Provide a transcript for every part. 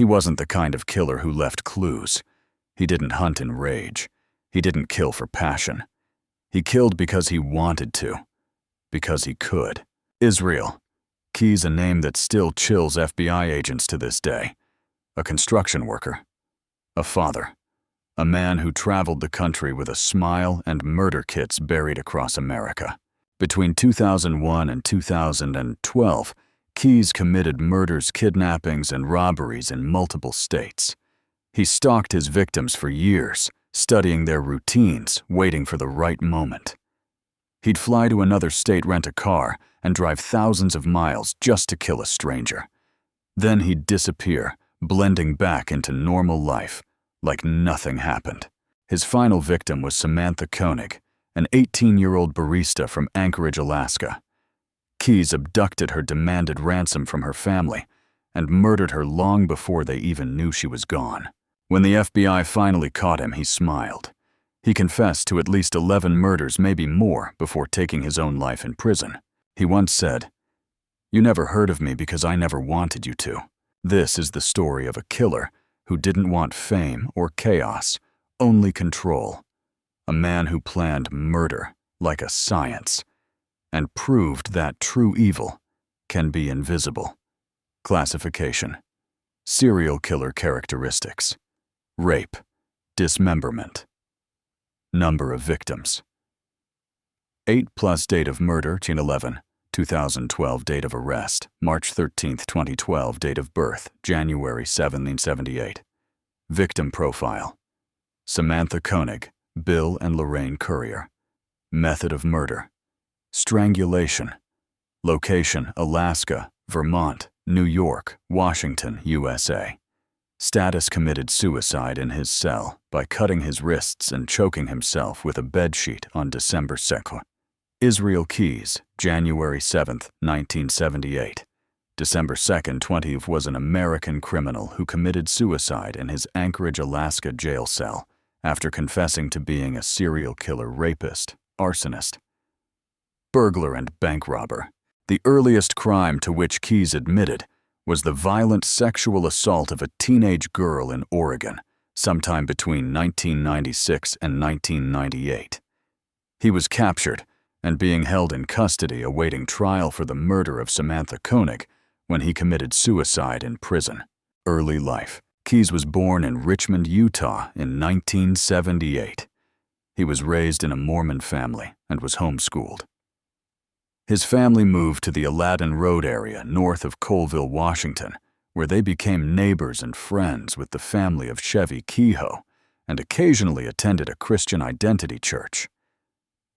He wasn't the kind of killer who left clues. He didn't hunt in rage. He didn't kill for passion. He killed because he wanted to. Because he could. Israel. Keyes, a name that still chills FBI agents to this day. A construction worker. A father. A man who traveled the country with a smile and murder kits buried across America. Between 2001 and 2012, Keyes committed murders, kidnappings, and robberies in multiple states. He stalked his victims for years, studying their routines, waiting for the right moment. He'd fly to another state, rent a car, and drive thousands of miles just to kill a stranger. Then he'd disappear, blending back into normal life, like nothing happened. His final victim was Samantha Koenig, an 18-year-old barista from Anchorage, Alaska. Keyes abducted her, demanded ransom from her family, and murdered her long before they even knew she was gone. When the FBI finally caught him, he smiled. He confessed to at least 11 murders, maybe more, before taking his own life in prison. He once said, "You never heard of me because I never wanted you to." This is the story of a killer who didn't want fame or chaos, only control. A man who planned murder like a science and proved that true evil can be invisible. Classification: serial killer characteristics. Rape, dismemberment. Number of victims: 8+ date of murder, June 11, 2012 date of arrest, March 13, 2012 date of birth, January 7, 1978. Victim profile: Samantha Koenig, Bill and Lorraine Currier. Method of murder: strangulation. Location: Alaska, Vermont, New York, Washington, USA. Status: committed suicide in his cell by cutting his wrists and choking himself with a bedsheet on December 2nd. Israel Keyes, January 7, 1978. December 2nd, 20 was an American criminal who committed suicide in his Anchorage, Alaska jail cell after confessing to being a serial killer, rapist, arsonist, burglar, and bank robber. The earliest crime to which Keyes admitted was the violent sexual assault of a teenage girl in Oregon, sometime between 1996 and 1998. He was captured and being held in custody awaiting trial for the murder of Samantha Koenig when he committed suicide in prison. Early life: Keyes was born in Richmond, Utah in 1978. He was raised in a Mormon family and was homeschooled. His family moved to the Aladdin Road area north of Colville, Washington, where they became neighbors and friends with the family of Chevy Kehoe and occasionally attended a Christian Identity church.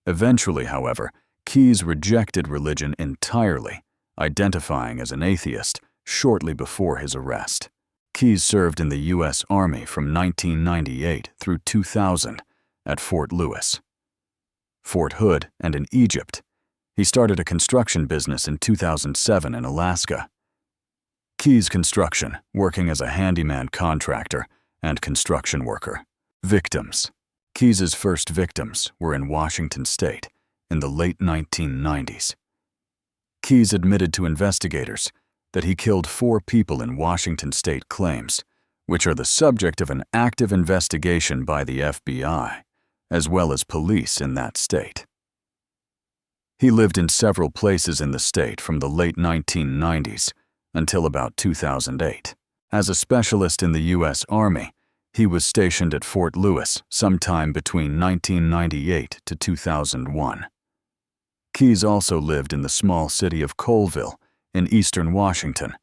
Eventually, however, Keyes rejected religion entirely, identifying as an atheist shortly before his arrest. Keyes served in the U.S. Army from 1998 through 2000 at Fort Lewis, Fort Hood, and in Egypt. He started a construction business in 2007 in Alaska. Keyes Construction, working as a handyman contractor and construction worker. Victims: Keyes's first victims were in Washington State in the late 1990s. Keyes admitted to investigators that he killed 4 people in Washington State claims, which are the subject of an active investigation by the FBI, as well as police in that state. He lived in several places in the state from the late 1990s until about 2008. As a specialist in the U.S. Army, he was stationed at Fort Lewis sometime between 1998 to 2001. Keyes also lived in the small city of Colville in eastern Washington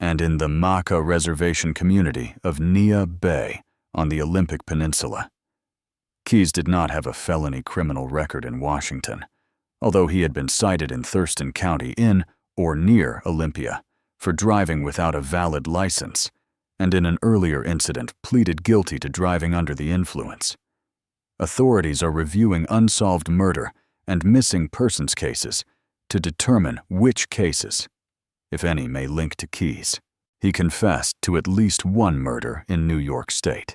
and in the Maca Reservation community of Nia Bay on the Olympic Peninsula. Keyes did not have a felony criminal record in Washington, although he had been cited in Thurston County in or near Olympia for driving without a valid license, and in an earlier incident pleaded guilty to driving under the influence. Authorities are reviewing unsolved murder and missing persons cases to determine which cases, if any, may link to Keyes. He confessed to at least one murder in New York State.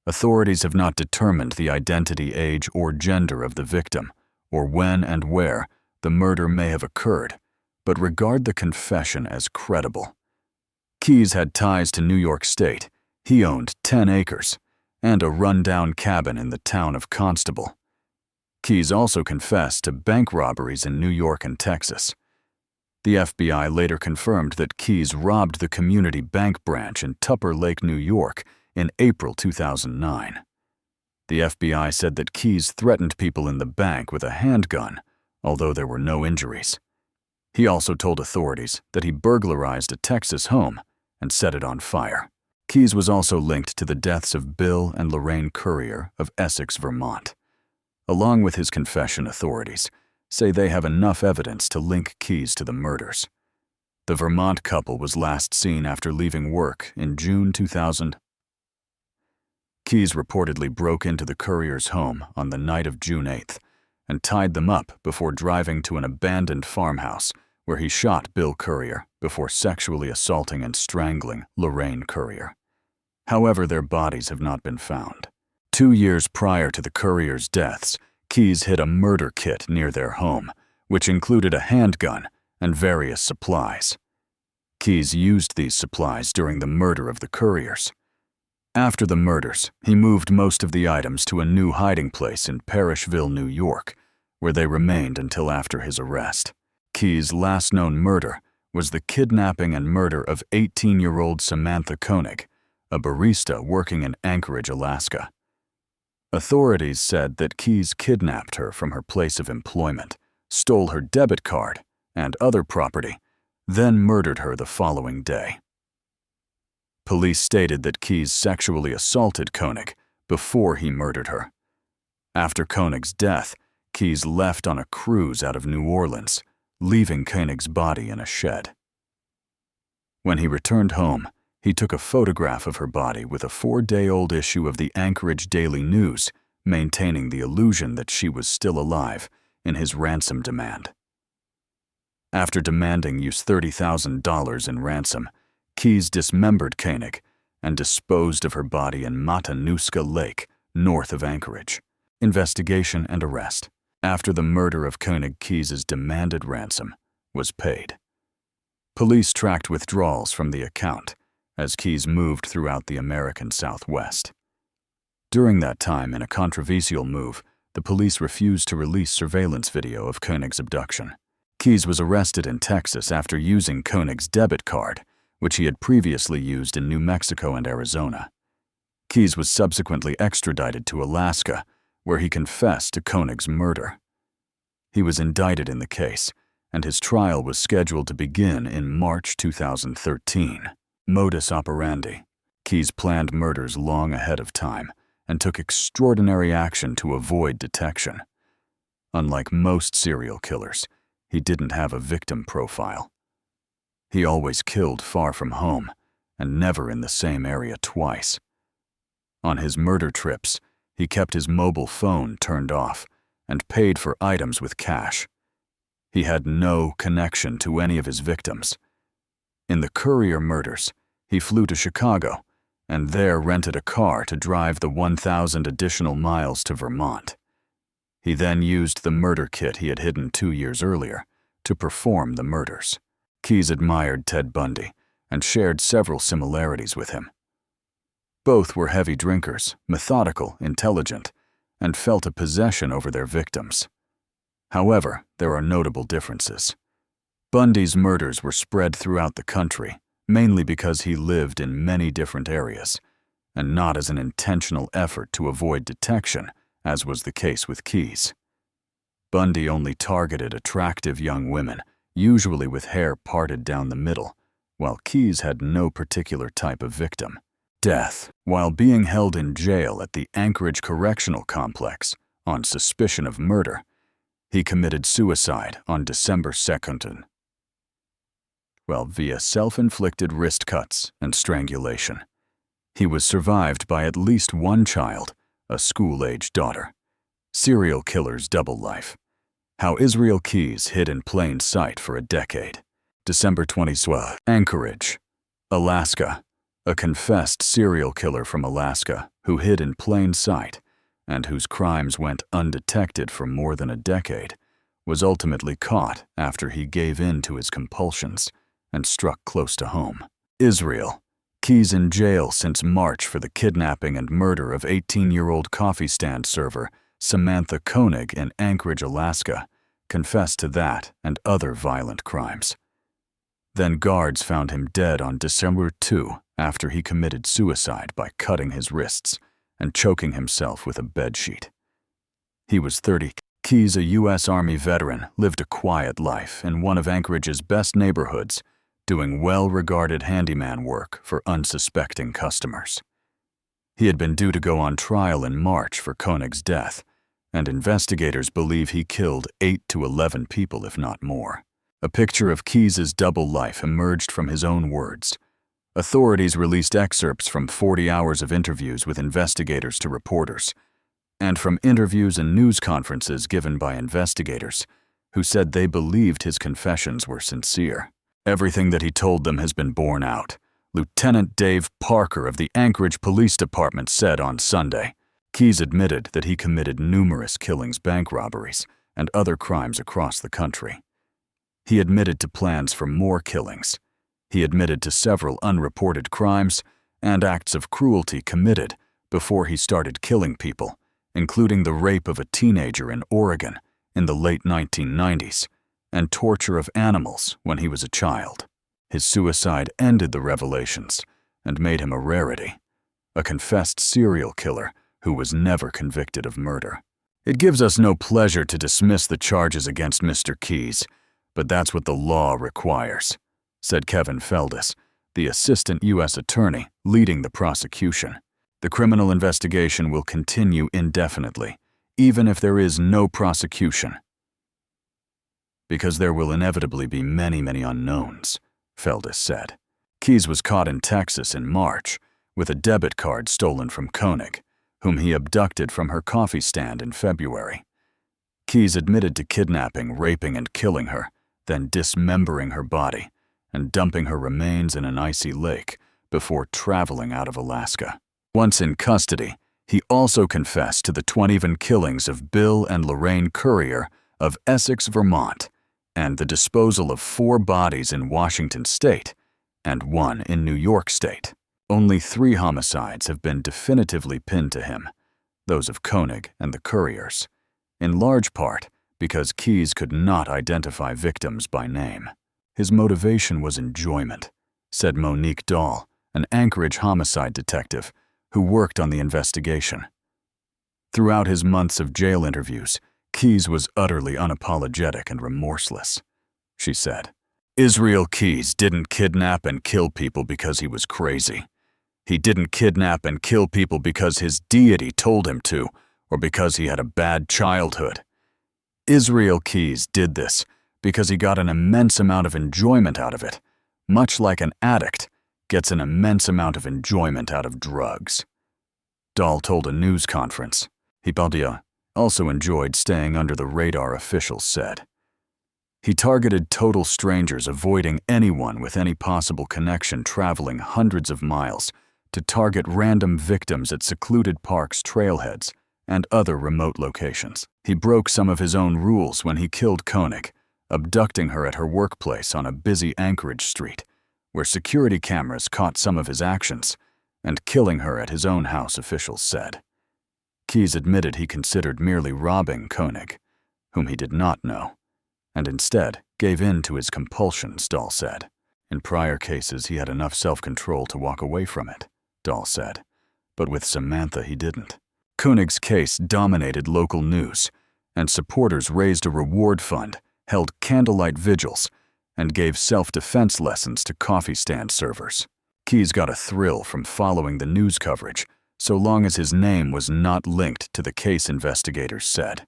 Authorities have not determined the identity, age, or gender of the victim, or when and where the murder may have occurred, but regard the confession as credible. Keyes had ties to New York State. He owned 10 acres and a run-down cabin in the town of Constable. Keyes also confessed to bank robberies in New York and Texas. The FBI later confirmed that Keyes robbed the community bank branch in Tupper Lake, New York, in April 2009. The FBI said that Keyes threatened people in the bank with a handgun, although there were no injuries. He also told authorities that he burglarized a Texas home and set it on fire. Keyes was also linked to the deaths of Bill and Lorraine Currier of Essex, Vermont. Along with his confession, authorities say they have enough evidence to link Keyes to the murders. The Vermont couple was last seen after leaving work in June 2000. Keyes reportedly broke into the Curriers' home on the night of June 8th and tied them up before driving to an abandoned farmhouse where he shot Bill Currier before sexually assaulting and strangling Lorraine Currier. However, their bodies have not been found. 2 years prior to the Curriers' deaths, Keyes hid a murder kit near their home, which included a handgun and various supplies. Keyes used these supplies during the murder of the Curriers. After the murders, he moved most of the items to a new hiding place in Parrishville, New York, where they remained until after his arrest. Keyes' last known murder was the kidnapping and murder of 18-year-old Samantha Koenig, a barista working in Anchorage, Alaska. Authorities said that Keyes kidnapped her from her place of employment, stole her debit card and other property, then murdered her the following day. Police stated that Keyes sexually assaulted Koenig before he murdered her. After Koenig's death, Keyes left on a cruise out of New Orleans, leaving Koenig's body in a shed. When he returned home, he took a photograph of her body with a 4-day-old issue of the Anchorage Daily News, maintaining the illusion that she was still alive in his ransom demand. After demanding $30,000 in ransom, Keyes dismembered Koenig and disposed of her body in Matanuska Lake, north of Anchorage. Investigation and arrest. After the murder of Koenig, Keyes' demanded ransom was paid. Police tracked withdrawals from the account as Keyes moved throughout the American Southwest. During that time, in a controversial move, the police refused to release surveillance video of Koenig's abduction. Keyes was arrested in Texas after using Koenig's debit card, which he had previously used in New Mexico and Arizona. Keyes was subsequently extradited to Alaska, where he confessed to Koenig's murder. He was indicted in the case, and his trial was scheduled to begin in March 2013. Modus operandi. Keyes planned murders long ahead of time and took extraordinary action to avoid detection. Unlike most serial killers, he didn't have a victim profile. He always killed far from home and never in the same area twice. On his murder trips, he kept his mobile phone turned off and paid for items with cash. He had no connection to any of his victims. In the Currier murders, he flew to Chicago and there rented a car to drive the 1,000 additional miles to Vermont. He then used the murder kit he had hidden 2 years earlier to perform the murders. Keyes admired Ted Bundy and shared several similarities with him. Both were heavy drinkers, methodical, intelligent, and felt a possession over their victims. However, there are notable differences. Bundy's murders were spread throughout the country, mainly because he lived in many different areas, and not as an intentional effort to avoid detection, as was the case with Keyes. Bundy only targeted attractive young women, usually with hair parted down the middle, while Keyes had no particular type of victim. Death. While being held in jail at the Anchorage Correctional Complex on suspicion of murder, he committed suicide on December 2nd, via self-inflicted wrist cuts and strangulation. He was survived by at least one child, a school-aged daughter. Serial killer's double life. How Israel Keyes hid in plain sight for a decade. December 2012. Anchorage, Alaska. A confessed serial killer from Alaska who hid in plain sight and whose crimes went undetected for more than a decade was ultimately caught after he gave in to his compulsions and struck close to home. Israel. Keyes in jail since March for the kidnapping and murder of 18-year-old coffee stand server Samantha Koenig in Anchorage, Alaska, confessed to that and other violent crimes. Then guards found him dead on December 2 after he committed suicide by cutting his wrists and choking himself with a bedsheet. He was 30. Keyes, a U.S. Army veteran, lived a quiet life in one of Anchorage's best neighborhoods, doing well-regarded handyman work for unsuspecting customers. He had been due to go on trial in March for Koenig's death, and investigators believe he killed 8 to 11 people, if not more. A picture of Keyes' double life emerged from his own words. Authorities released excerpts from 40 hours of interviews with investigators to reporters, and from interviews and news conferences given by investigators, who said they believed his confessions were sincere. Everything that he told them has been borne out, Lieutenant Dave Parker of the Anchorage Police Department said on Sunday. Keyes admitted that he committed numerous killings, bank robberies, and other crimes across the country. He admitted to plans for more killings. He admitted to several unreported crimes and acts of cruelty committed before he started killing people, including the rape of a teenager in Oregon in the late 1990s and torture of animals when he was a child. His suicide ended the revelations and made him a rarity, a confessed serial killer who was never convicted of murder. It gives us no pleasure to dismiss the charges against Mr. Keyes, but that's what the law requires, said Kevin Feldis, the assistant U.S. attorney leading the prosecution. The criminal investigation will continue indefinitely, even if there is no prosecution. Because there will inevitably be many, many unknowns, Feldis said. Keyes was caught in Texas in March with a debit card stolen from Koenig, whom he abducted from her coffee stand in February. Keyes admitted to kidnapping, raping, and killing her, then dismembering her body and dumping her remains in an icy lake before traveling out of Alaska. Once in custody, he also confessed to the 20 killings of Bill and Lorraine Currier of Essex, Vermont, and the disposal of 4 bodies in Washington State and 1 in New York State. Only 3 homicides have been definitively pinned to him, those of Koenig and the Curriers, in large part because Keyes could not identify victims by name. His motivation was enjoyment, said Monique Dahl, an Anchorage homicide detective who worked on the investigation. Throughout his months of jail interviews, Keyes was utterly unapologetic and remorseless, she said. Israel Keyes didn't kidnap and kill people because he was crazy. He didn't kidnap and kill people because his deity told him to, or because he had a bad childhood. Israel Keyes did this because he got an immense amount of enjoyment out of it, much like an addict gets an immense amount of enjoyment out of drugs. Dahl told a news conference. Hipadia also enjoyed staying under the radar, officials said. He targeted total strangers, avoiding anyone with any possible connection, traveling hundreds of miles to target random victims at secluded parks, trailheads, and other remote locations. He broke some of his own rules when he killed Koenig, abducting her at her workplace on a busy Anchorage street, where security cameras caught some of his actions, and killing her at his own house, officials said. Keyes admitted he considered merely robbing Koenig, whom he did not know, and instead gave in to his compulsions, Dahl said. In prior cases, he had enough self-control to walk away from it, Dahl said, but with Samantha he didn't. Koenig's case dominated local news, and supporters raised a reward fund, held candlelight vigils, and gave self-defense lessons to coffee stand servers. Keyes got a thrill from following the news coverage, so long as his name was not linked to the case, investigators said.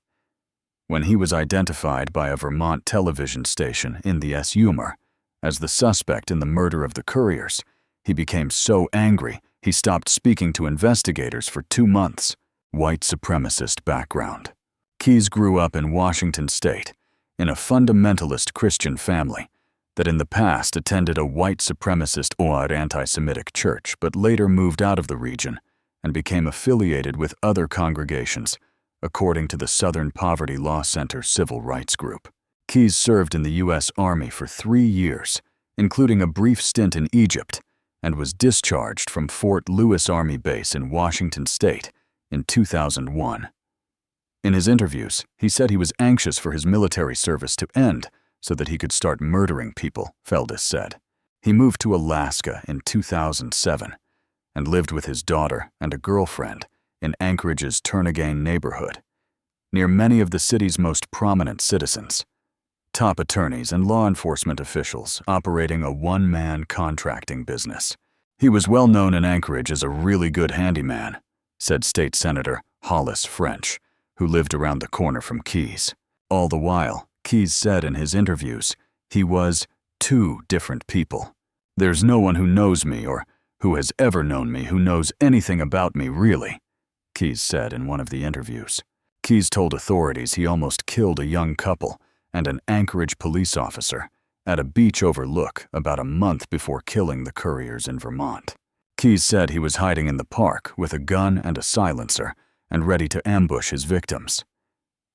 When he was identified by a Vermont television station in the humor as the suspect in the murder of the Curriers, he became so angry he stopped speaking to investigators for 2 months. White supremacist background. Keyes grew up in Washington State, in a fundamentalist Christian family that in the past attended a white supremacist or anti-Semitic church, but later moved out of the region and became affiliated with other congregations, according to the Southern Poverty Law Center civil rights group. Keyes served in the U.S. Army for 3 years, including a brief stint in Egypt, and was discharged from Fort Lewis Army Base in Washington State in 2001. In his interviews, he said he was anxious for his military service to end so that he could start murdering people, Feldis said. He moved to Alaska in 2007 and lived with his daughter and a girlfriend in Anchorage's Turnagain neighborhood, near many of the city's most prominent citizens, top attorneys and law enforcement officials operating a one-man contracting business. He was well known in Anchorage as a really good handyman, said State Senator Hollis French, who lived around the corner from Keyes. All the while, Keyes said in his interviews, he was two different people. There's no one who knows me or who has ever known me who knows anything about me really, Keyes said in one of the interviews. Keyes told authorities he almost killed a young couple and an Anchorage police officer at a beach overlook about a month before killing the couriers in Vermont. Keyes said he was hiding in the park with a gun and a silencer and ready to ambush his victims.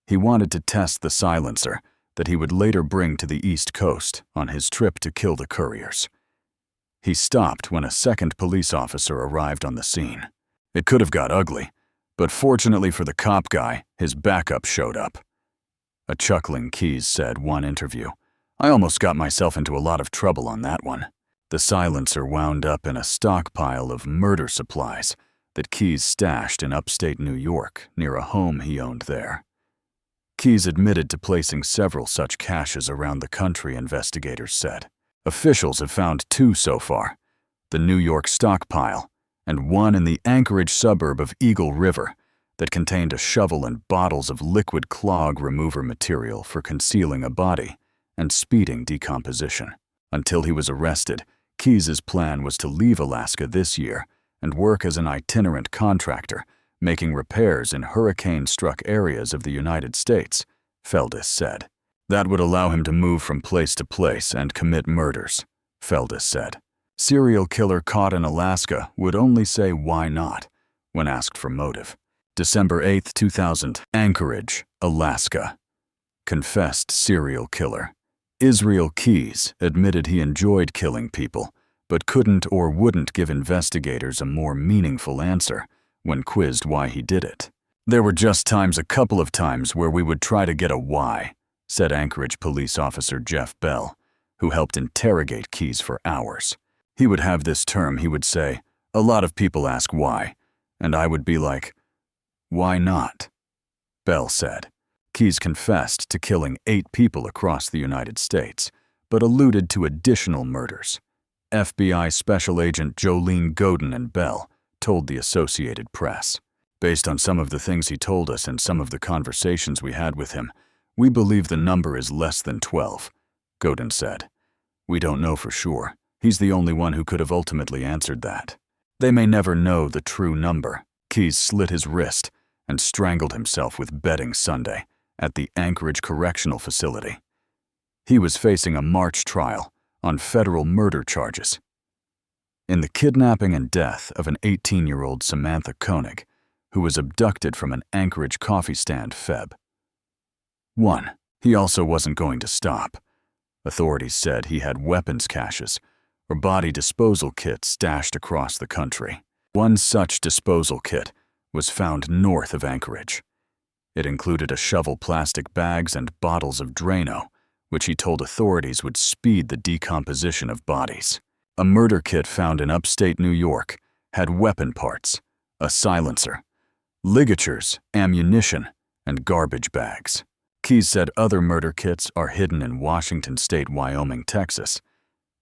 He wanted to test the silencer that he would later bring to the East Coast on his trip to kill the couriers. He stopped when a second police officer arrived on the scene. It could have got ugly, but fortunately for the cop guy, his backup showed up. A chuckling Keyes said one interview, "I almost got myself into a lot of trouble on that one." The silencer wound up in a stockpile of murder supplies that Keyes stashed in upstate New York near a home he owned there. Keyes admitted to placing several such caches around the country, investigators said. Officials have found two so far, the New York stockpile and one in the Anchorage suburb of Eagle River that contained a shovel and bottles of liquid clog remover material for concealing a body and speeding decomposition. Until he was arrested, Keyes' plan was to leave Alaska this year and work as an itinerant contractor, making repairs in hurricane-struck areas of the United States, Feldis said. That would allow him to move from place to place and commit murders, Feldis said. Serial killer caught in Alaska would only say why not when asked for motive. December 8, 2000, Anchorage, Alaska. Confessed serial killer. Israel Keyes admitted he enjoyed killing people, but couldn't or wouldn't give investigators a more meaningful answer when quizzed why he did it. There were just a couple of times where we would try to get a why, said Anchorage police officer Jeff Bell, who helped interrogate Keyes for hours. He would have this term he would say, "A lot of people ask why," and I would be like, "Why not?" Bell said. Keyes confessed to killing 8 people across the United States, but alluded to additional murders. FBI Special Agent Jolene Godin and Bell told the Associated Press. Based on some of the things he told us and some of the conversations we had with him, we believe the number is less than 12, Godin said. We don't know for sure. He's the only one who could have ultimately answered that. They may never know the true number. Keyes slit his wrist and strangled himself with bedding Sunday at the Anchorage Correctional Facility. He was facing a March trial on federal murder charges. In the kidnapping and death of an 18-year-old Samantha Koenig, who was abducted from an Anchorage coffee stand Feb. 1. He also wasn't going to stop. Authorities said he had weapons caches or body disposal kits stashed across the country. One such disposal kit was found north of Anchorage. It included a shovel, plastic bags, and bottles of Drano, which he told authorities would speed the decomposition of bodies. A murder kit found in upstate New York had weapon parts, a silencer, ligatures, ammunition, and garbage bags. Keyes said other murder kits are hidden in Washington State, Wyoming, Texas,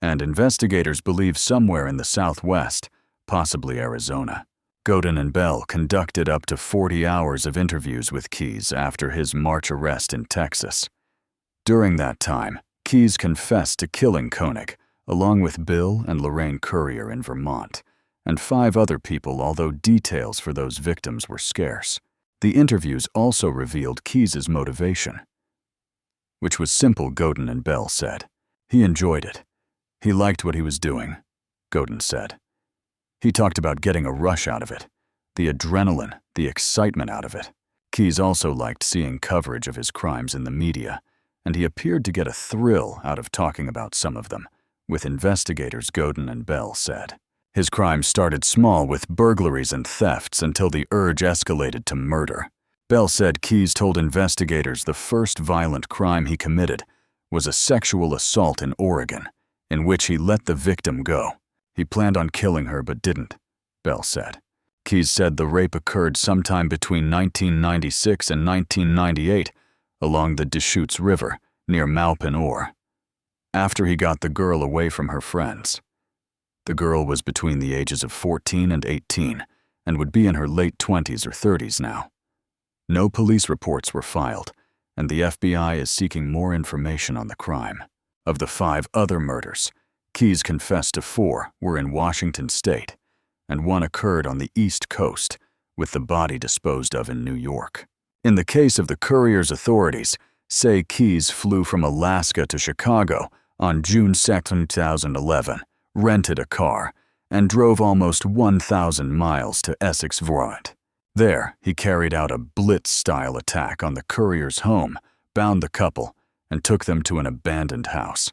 and investigators believe somewhere in the Southwest, possibly Arizona. Godin and Bell conducted up to 40 hours of interviews with Keyes after his March arrest in Texas. During that time, Keyes confessed to killing Koenig, along with Bill and Lorraine Currier in Vermont, and 5 other people, although details for those victims were scarce. The interviews also revealed Keyes' motivation, which was simple, Godin and Bell said. He enjoyed it. He liked what he was doing, Godin said. He talked about getting a rush out of it, the adrenaline, the excitement out of it. Keyes also liked seeing coverage of his crimes in the media, and he appeared to get a thrill out of talking about some of them, with investigators Godin and Bell said. His crimes started small with burglaries and thefts until the urge escalated to murder. Bell said Keyes told investigators the first violent crime he committed was a sexual assault in Oregon, in which he let the victim go. He planned on killing her but didn't, Bell said. Keyes said the rape occurred sometime between 1996 and 1998 along the Deschutes River near Malpin-Or, after he got the girl away from her friends. The girl was between the ages of 14 and 18 and would be in her late 20s or 30s now. No police reports were filed, and the FBI is seeking more information on the crime. Of the 5 other murders, Keyes confessed to 4 were in Washington state, and 1 occurred on the East Coast, with the body disposed of in New York. In the case of the Courier's, authorities say Keyes flew from Alaska to Chicago on June 2, 2011, rented a car, and drove almost 1,000 miles to Essex, Vermont. There, he carried out a blitz-style attack on the Courier's home, bound the couple, and took them to an abandoned house.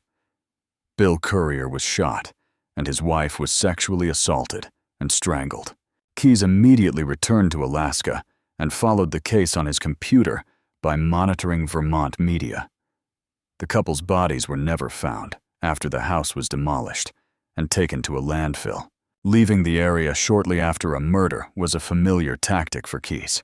Bill Courier was shot, and his wife was sexually assaulted and strangled. Keyes immediately returned to Alaska and followed the case on his computer by monitoring Vermont media. The couple's bodies were never found after the house was demolished and taken to a landfill. Leaving the area shortly after a murder was a familiar tactic for Keyes.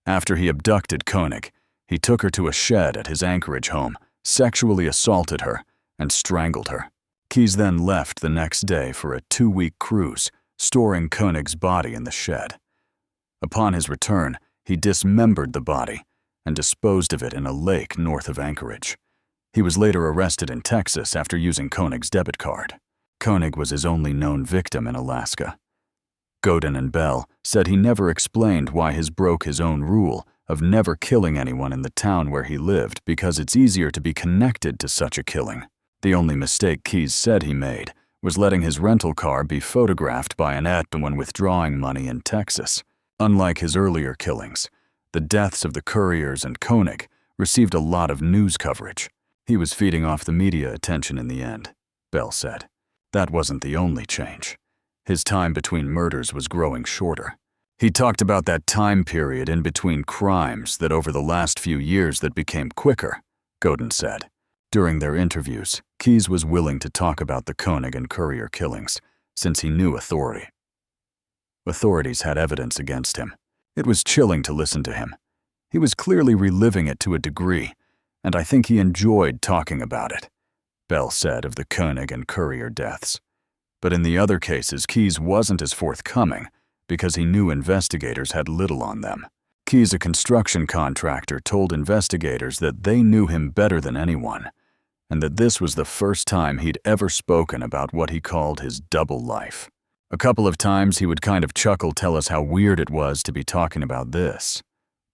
After he abducted Koenig, he took her to a shed at his Anchorage home, sexually assaulted her, and strangled her. Keyes then left the next day for a 2-week cruise, storing Koenig's body in the shed. Upon his return, he dismembered the body and disposed of it in a lake north of Anchorage. He was later arrested in Texas after using Koenig's debit card. Koenig was his only known victim in Alaska. Godin and Bell said he never explained why he broke his own rule of never killing anyone in the town where he lived because it's easier to be connected to such a killing. The only mistake Keyes said he made was letting his rental car be photographed by an ET when withdrawing money in Texas. Unlike his earlier killings, the deaths of the Couriers and Koenig received a lot of news coverage. He was feeding off the media attention in the end, Bell said. That wasn't the only change. His time between murders was growing shorter. He talked about that time period in between crimes that over the last few years that became quicker, Godin said. During their interviews, Keyes was willing to talk about the Koenig and Courier killings, since he knew authorities had evidence against him. It was chilling to listen to him. He was clearly reliving it to a degree, and I think he enjoyed talking about it, Bell said of the Koenig and Courier deaths. But in the other cases, Keyes wasn't as forthcoming because he knew investigators had little on them. Keyes, a construction contractor, told investigators that they knew him better than anyone, and that this was the first time he'd ever spoken about what he called his double life. A couple of times he would kind of chuckle, tell us how weird it was to be talking about this,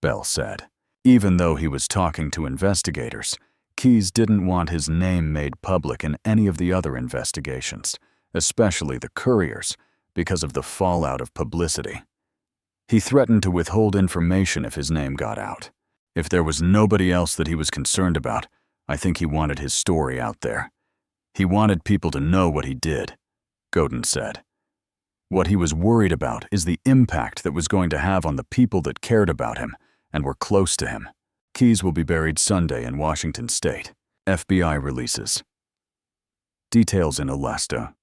Bell said. Even though he was talking to investigators, Keyes didn't want his name made public in any of the other investigations, especially the Courier's, because of the fallout of publicity. He threatened to withhold information if his name got out. If there was nobody else that he was concerned about, I think he wanted his story out there. He wanted people to know what he did, Godin said. What he was worried about is the impact that was going to have on the people that cared about him and were close to him. Keyes will be buried Sunday in Washington state. FBI releases. Details in Alaska.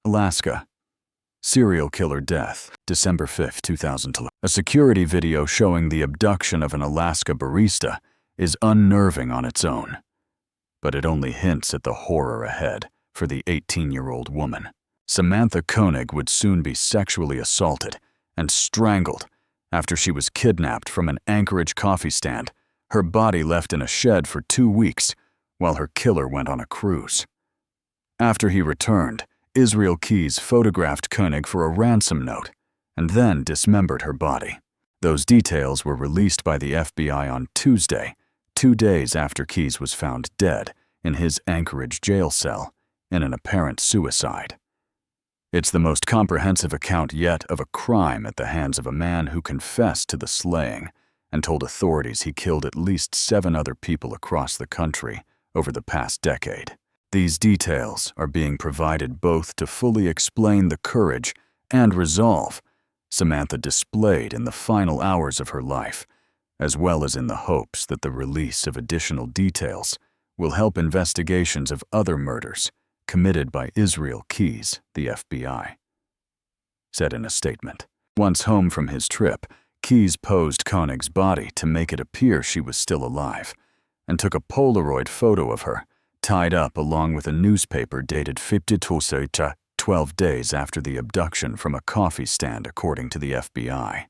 Alaska. Serial killer death, December 5, 2012. A security video showing the abduction of an Alaska barista is unnerving on its own, but it only hints at the horror ahead for the 18-year-old woman. Samantha Koenig would soon be sexually assaulted and strangled after she was kidnapped from an Anchorage coffee stand, her body left in a shed for 2 weeks while her killer went on a cruise. After he returned, Israel Keyes photographed Koenig for a ransom note and then dismembered her body. Those details were released by the FBI on Tuesday, 2 days after Keyes was found dead in his Anchorage jail cell in an apparent suicide. It's the most comprehensive account yet of a crime at the hands of a man who confessed to the slaying and told authorities he killed at least 7 other people across the country over the past decade. These details are being provided both to fully explain the courage and resolve Samantha displayed in the final hours of her life, as well as in the hopes that the release of additional details will help investigations of other murders committed by Israel Keyes, the FBI. Said in a statement. Once home from his trip, Keyes posed Koenig's body to make it appear she was still alive, and took a Polaroid photo of her, tied up along with a newspaper dated 12 days after the abduction from a coffee stand, according to the FBI.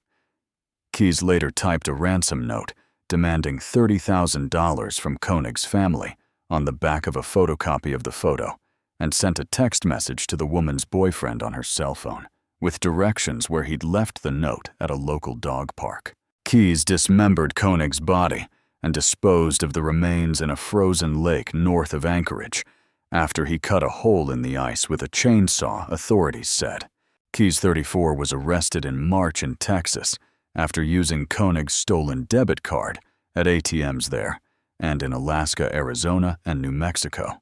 Keyes later typed a ransom note demanding $30,000 from Koenig's family on the back of a photocopy of the photo, and sent a text message to the woman's boyfriend on her cell phone, with directions where he'd left the note at a local dog park. Keyes dismembered Koenig's body and disposed of the remains in a frozen lake north of Anchorage, after he cut a hole in the ice with a chainsaw, authorities said. Keyes, 34, was arrested in March in Texas after using Koenig's stolen debit card at ATMs there and in Alaska, Arizona, and New Mexico.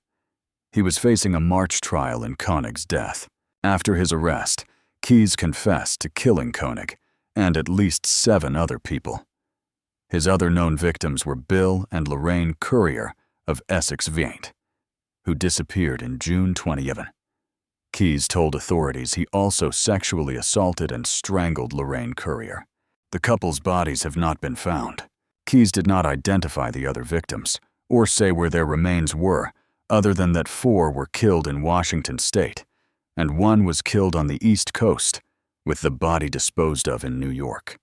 He was facing a March trial in Koenig's death. After his arrest, Keyes confessed to killing Koenig and at least 7 other people. His other known victims were Bill and Lorraine Courier of Essex, Vaint, who disappeared in June 2011. Keyes told authorities he also sexually assaulted and strangled Lorraine Courier. The couple's bodies have not been found. Keyes did not identify the other victims or say where their remains were, other than that 4 were killed in Washington state, and 1 was killed on the East Coast, with the body disposed of in New York.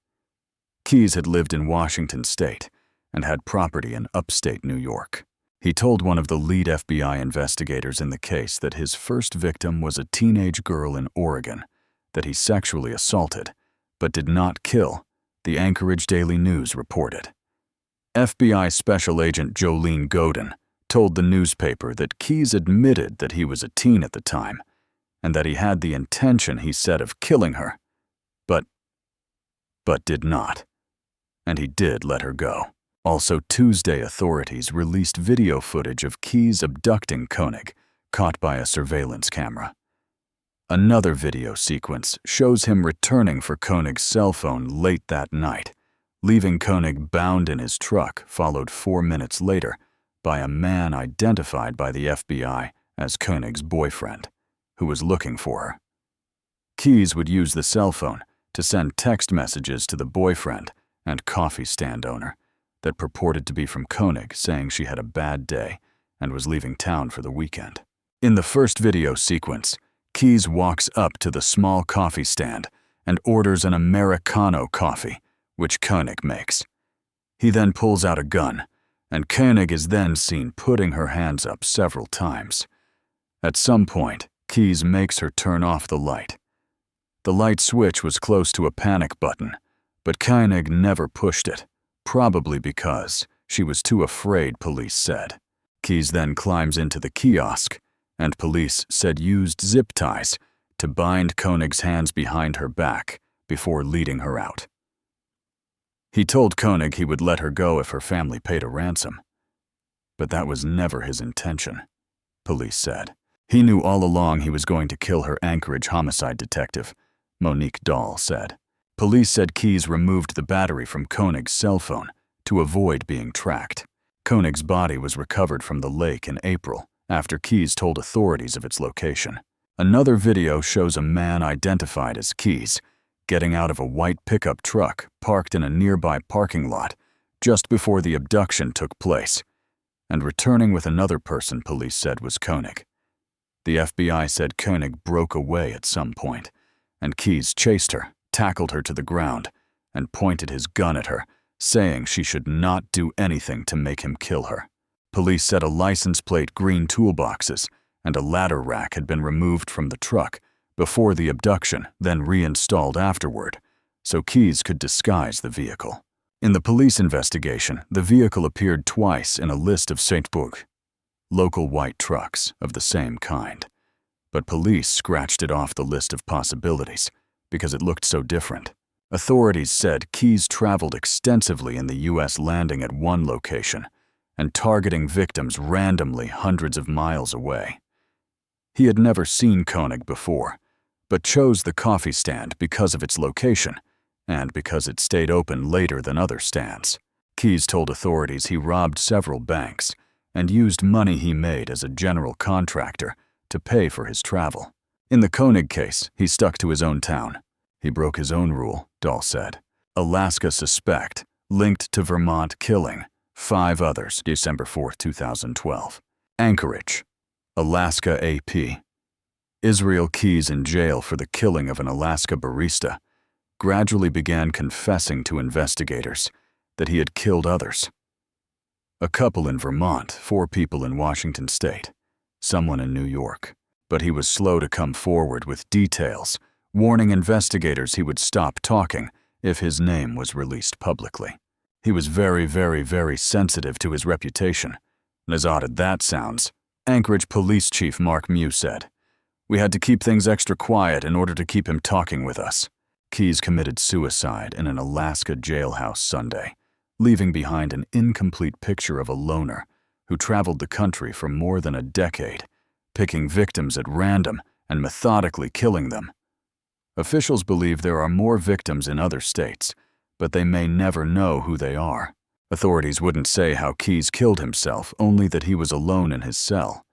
Keyes had lived in Washington state and had property in upstate New York. He told one of the lead FBI investigators in the case that his first victim was a teenage girl in Oregon that he sexually assaulted, but did not kill, the Anchorage Daily News reported. FBI Special Agent Jolene Godin told the newspaper that Keyes admitted that he was a teen at the time and that he had the intention, he said, of killing her, but did not. And he did let her go. Also, Tuesday, authorities released video footage of Keyes abducting Koenig, caught by a surveillance camera. Another video sequence shows him returning for Koenig's cell phone late that night, leaving Koenig bound in his truck, followed 4 minutes later by a man identified by the FBI as Koenig's boyfriend, who was looking for her. Keyes would use the cell phone to send text messages to the boyfriend and coffee stand owner that purported to be from Koenig, saying she had a bad day and was leaving town for the weekend. In the first video sequence, Keyes walks up to the small coffee stand and orders an Americano coffee, which Koenig makes. He then pulls out a gun, and Koenig is then seen putting her hands up several times. At some point, Keyes makes her turn off the light. The light switch was close to a panic button, but Koenig never pushed it, probably because she was too afraid, police said. Keyes then climbs into the kiosk, and police said used zip ties to bind Koenig's hands behind her back before leading her out. He told Koenig he would let her go if her family paid a ransom. But that was never his intention, police said. He knew all along he was going to kill her, Anchorage homicide detective, Monique Dahl, said. Police said Keyes removed the battery from Koenig's cell phone to avoid being tracked. Koenig's body was recovered from the lake in April after Keyes told authorities of its location. Another video shows a man identified as Keyes getting out of a white pickup truck parked in a nearby parking lot just before the abduction took place, and returning with another person police said was Koenig. The FBI said Koenig broke away at some point, and Keyes chased her, tackled her to the ground, and pointed his gun at her, saying she should not do anything to make him kill her. Police said a license plate, green toolboxes, and a ladder rack had been removed from the truck before the abduction, then reinstalled afterward, so Keyes could disguise the vehicle. In the police investigation, the vehicle appeared twice in a list of St. Bourg, local white trucks of the same kind, but police scratched it off the list of possibilities because it looked so different. Authorities said Keyes traveled extensively in the U.S., landing at one location and targeting victims randomly hundreds of miles away. He had never seen Koenig before, but chose the coffee stand because of its location and because it stayed open later than other stands. Keyes told authorities he robbed several banks and used money he made as a general contractor to pay for his travel. In the Koenig case, he stuck to his own town. He broke his own rule, Dahl said. Alaska suspect, linked to Vermont killing, 5 others, December 4, 2012. Anchorage, Alaska AP. Israel Keyes in jail for the killing of an Alaska barista gradually began confessing to investigators that he had killed others. A couple in Vermont, 4 people in Washington state, someone in New York. But he was slow to come forward with details, warning investigators he would stop talking if his name was released publicly. He was very, very, very sensitive to his reputation. And as odd as that sounds, Anchorage Police Chief Mark Mew said, "We had to keep things extra quiet in order to keep him talking with us." Keyes committed suicide in an Alaska jailhouse Sunday, leaving behind an incomplete picture of a loner who traveled the country for more than a decade, picking victims at random and methodically killing them. Officials believe there are more victims in other states, but they may never know who they are. Authorities wouldn't say how Keyes killed himself, only that he was alone in his cell.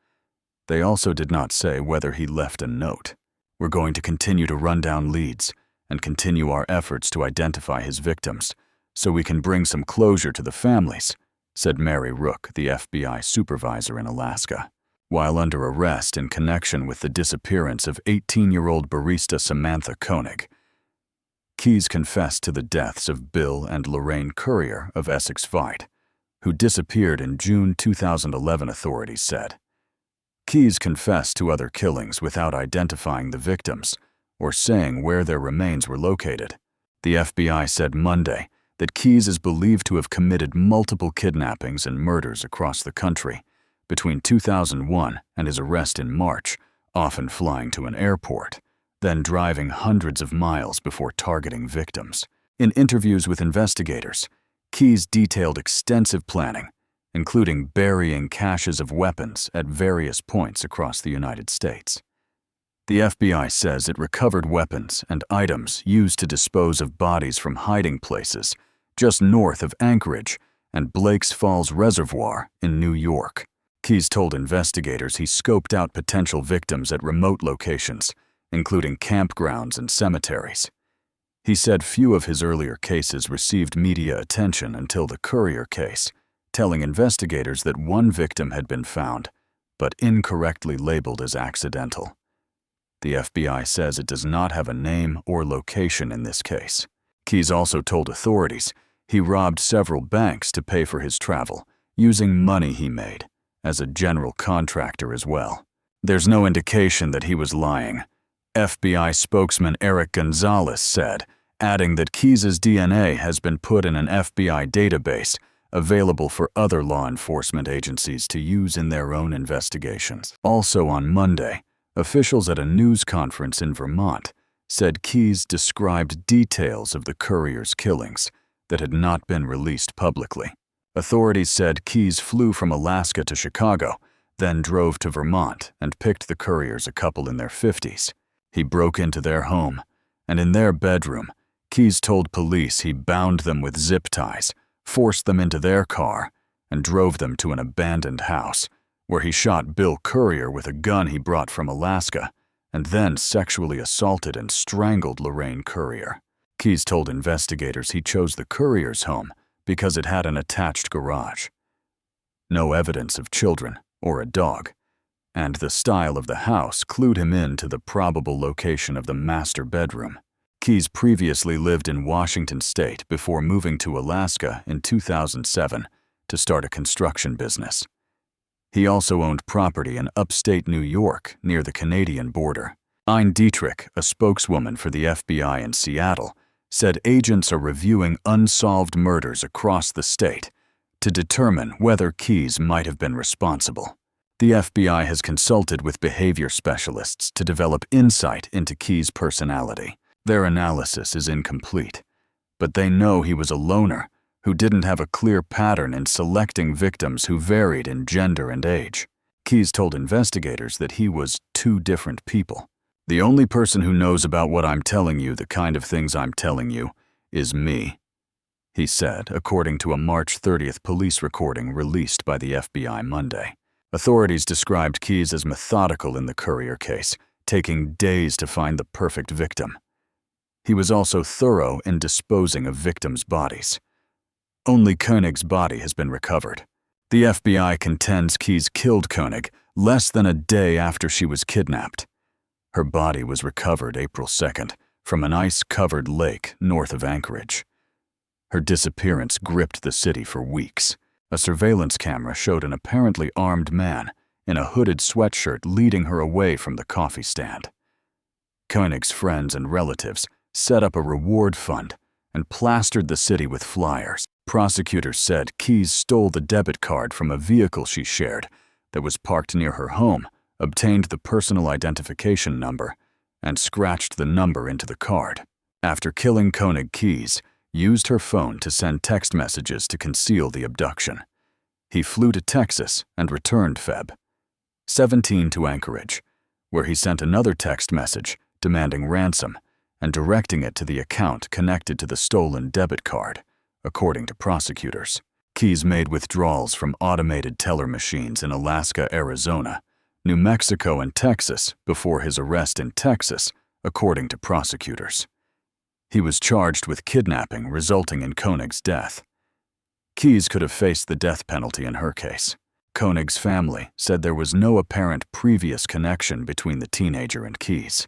They also did not say whether he left a note. "We're going to continue to run down leads and continue our efforts to identify his victims so we can bring some closure to the families," said Mary Rook, the FBI supervisor in Alaska. While under arrest in connection with the disappearance of 18-year-old barista Samantha Koenig, Keyes confessed to the deaths of Bill and Lorraine Currier of Essex Vite, who disappeared in June 2011, authorities said. Keyes confessed to other killings without identifying the victims or saying where their remains were located. The FBI said Monday that Keyes is believed to have committed multiple kidnappings and murders across the country between 2001 and his arrest in March, often flying to an airport, then driving hundreds of miles before targeting victims. In interviews with investigators, Keyes detailed extensive planning, including burying caches of weapons at various points across the United States. The FBI says it recovered weapons and items used to dispose of bodies from hiding places just north of Anchorage and Blake's Falls Reservoir in New York. Keyes told investigators he scoped out potential victims at remote locations, including campgrounds and cemeteries. He said few of his earlier cases received media attention until the Currier case, telling investigators that one victim had been found, but incorrectly labeled as accidental. The FBI says it does not have a name or location in this case. Keyes also told authorities he robbed several banks to pay for his travel, using money he made as a general contractor as well. There's no indication that he was lying, FBI spokesman Eric Gonzalez said, adding that Keyes' DNA has been put in an FBI database available for other law enforcement agencies to use in their own investigations. Also on Monday, officials at a news conference in Vermont said Keyes described details of the Currier's killings that had not been released publicly. Authorities said Keyes flew from Alaska to Chicago, then drove to Vermont and picked the Curriers, a couple in their 50s. He broke into their home, and in their bedroom, Keyes told police he bound them with zip ties, forced them into their car, and drove them to an abandoned house, where he shot Bill Currier with a gun he brought from Alaska, and then sexually assaulted and strangled Lorraine Currier. Keyes told investigators he chose the Curriers' home because it had an attached garage. No evidence of children or a dog, and the style of the house clued him in to the probable location of the master bedroom. Keyes previously lived in Washington state before moving to Alaska in 2007 to start a construction business. He also owned property in upstate New York near the Canadian border. Ein Dietrich, a spokeswoman for the FBI in Seattle, said agents are reviewing unsolved murders across the state to determine whether Keyes might have been responsible. The FBI has consulted with behavior specialists to develop insight into Keyes' personality. Their analysis is incomplete, but they know he was a loner who didn't have a clear pattern in selecting victims who varied in gender and age. Keyes told investigators that he was two different people. "The only person who knows about what I'm telling you, the kind of things I'm telling you, is me," he said, according to a March 30th police recording released by the FBI Monday. Authorities described Keyes as methodical in the Courier case, taking days to find the perfect victim. He was also thorough in disposing of victims' bodies. Only Koenig's body has been recovered. The FBI contends Keyes killed Koenig less than a day after she was kidnapped. Her body was recovered April 2nd from an ice-covered lake north of Anchorage. Her disappearance gripped the city for weeks. A surveillance camera showed an apparently armed man in a hooded sweatshirt leading her away from the coffee stand. Koenig's friends and relatives set up a reward fund and plastered the city with flyers. Prosecutors said Keyes stole the debit card from a vehicle she shared that was parked near her home, obtained the personal identification number, and scratched the number into the card. After killing Koenig, Keyes used her phone to send text messages to conceal the abduction. He flew to Texas and returned Feb. 17 to Anchorage, where he sent another text message demanding ransom and directing it to the account connected to the stolen debit card, according to prosecutors. Keyes made withdrawals from automated teller machines in Alaska, Arizona, New Mexico, and Texas before his arrest in Texas, according to prosecutors. He was charged with kidnapping resulting in Koenig's death. Keyes could have faced the death penalty in her case. Koenig's family said there was no apparent previous connection between the teenager and Keyes.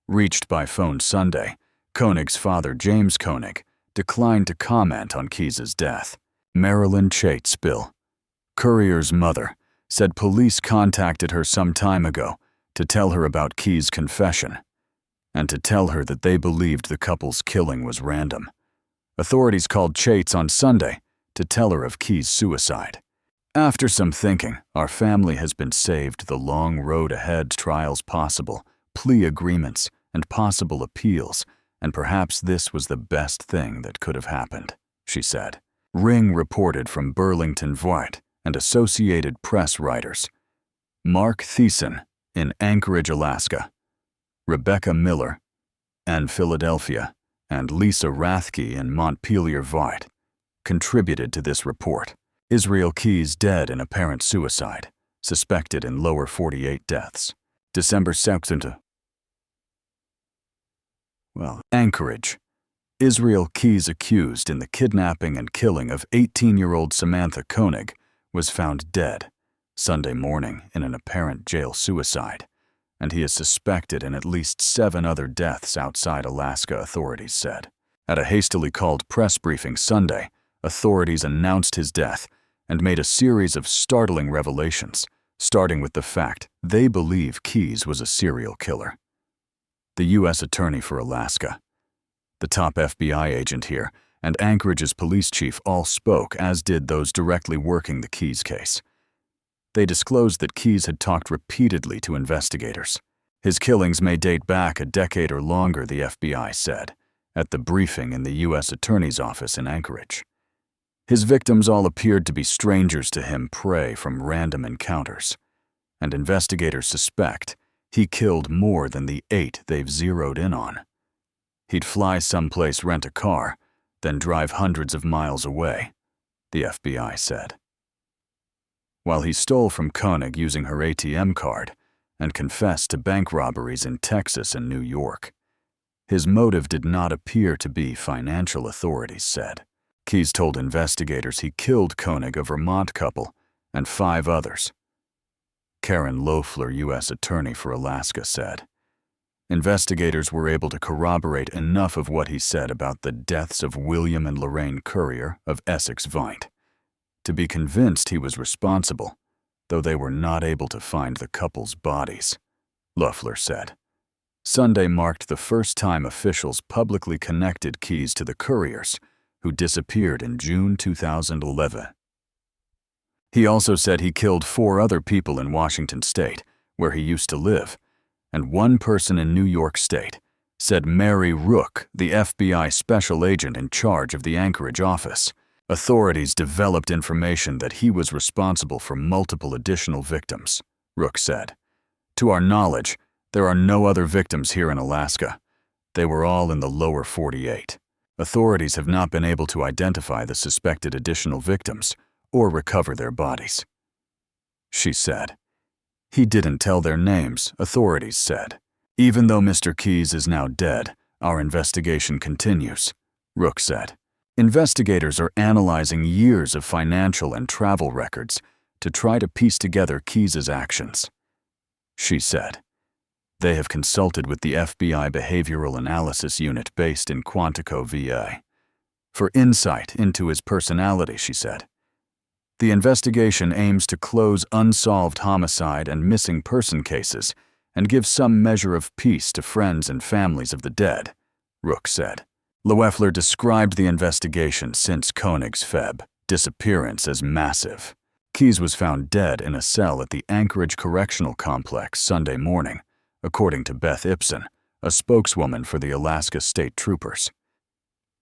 Reached by phone Sunday, Koenig's father, James Koenig, declined to comment on Keyes' death. Marilyn Chates-Bill, Courier's mother, said police contacted her some time ago to tell her about Keyes' confession and to tell her that they believed the couple's killing was random. Authorities called Chates on Sunday to tell her of Keyes' suicide. "After some thinking, our family has been saved the long road ahead, trials possible, plea agreements, and possible appeals, and perhaps this was the best thing that could have happened," she said. Ring reported from Burlington Voigt and Associated Press writers. Mark Thiessen in Anchorage, Alaska, Rebecca Miller in Philadelphia, and Lisa Rathke in Montpelier Voigt contributed to this report. Israel Keyes dead in apparent suicide, suspected in lower 48 deaths. December 2nd. Anchorage. Israel Keyes, accused in the kidnapping and killing of 18-year-old Samantha Koenig, was found dead Sunday morning in an apparent jail suicide, and he is suspected in at least 7 other deaths outside Alaska, authorities said. At a hastily called press briefing Sunday, authorities announced his death and made a series of startling revelations, starting with the fact they believe Keyes was a serial killer. The U.S. Attorney for Alaska, the top FBI agent here, and Anchorage's police chief all spoke, as did those directly working the Keyes case. They disclosed that Keyes had talked repeatedly to investigators. His killings may date back a decade or longer, the FBI said, at the briefing in the U.S. Attorney's office in Anchorage. His victims all appeared to be strangers to him, prey from random encounters, and investigators suspect he killed more than the 8 they've zeroed in on. He'd fly someplace, rent a car, then drive hundreds of miles away, the FBI said. While he stole from Koenig using her ATM card and confessed to bank robberies in Texas and New York, his motive did not appear to be financial, authorities said. Keyes told investigators he killed Koenig, a Vermont couple, and 5 others. Karen Loeffler, U.S. Attorney for Alaska, said. Investigators were able to corroborate enough of what he said about the deaths of William and Lorraine Courier of Essex Voigt to be convinced he was responsible, though they were not able to find the couple's bodies, Loeffler said. Sunday marked the first time officials publicly connected Keyes to the Couriers, who disappeared in June 2011. He also said he killed 4 other people in Washington state, where he used to live, and 1 person in New York state, said Mary Rook, the FBI special agent in charge of the Anchorage office. Authorities developed information that he was responsible for multiple additional victims, Rook said. To our knowledge, there are no other victims here in Alaska. They were all in the lower 48. Authorities have not been able to identify the suspected additional victims or recover their bodies. She said. He didn't tell their names, authorities said. Even though Mr. Keyes is now dead, our investigation continues, Rook said. Investigators are analyzing years of financial and travel records to try to piece together Keyes' actions. She said. They have consulted with the FBI Behavioral Analysis Unit based in Quantico, VA, for insight into his personality, she said. The investigation aims to close unsolved homicide and missing person cases and give some measure of peace to friends and families of the dead, Rook said. Loeffler described the investigation since Koenig's disappearance as massive. Keyes was found dead in a cell at the Anchorage Correctional Complex Sunday morning, according to Beth Ibsen, a spokeswoman for the Alaska State Troopers.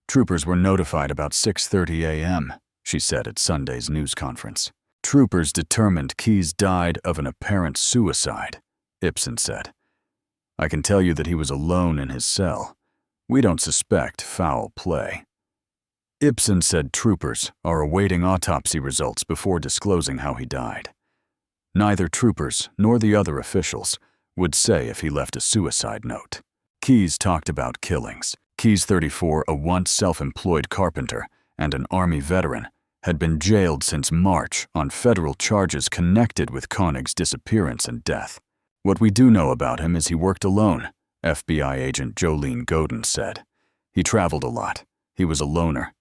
Troopers were notified about 6:30 a.m., she said at Sunday's news conference. Troopers determined Keyes died of an apparent suicide, Ibsen said. I can tell you that he was alone in his cell. We don't suspect foul play. Ibsen said troopers are awaiting autopsy results before disclosing how he died. Neither troopers nor the other officials would say if he left a suicide note. Keyes talked about killings. Keyes, 34, a once self-employed carpenter and an Army veteran, had been jailed since March on federal charges connected with Koenig's disappearance and death. What we do know about him is he worked alone, FBI agent Jolene Godin said. He traveled a lot. He was a loner.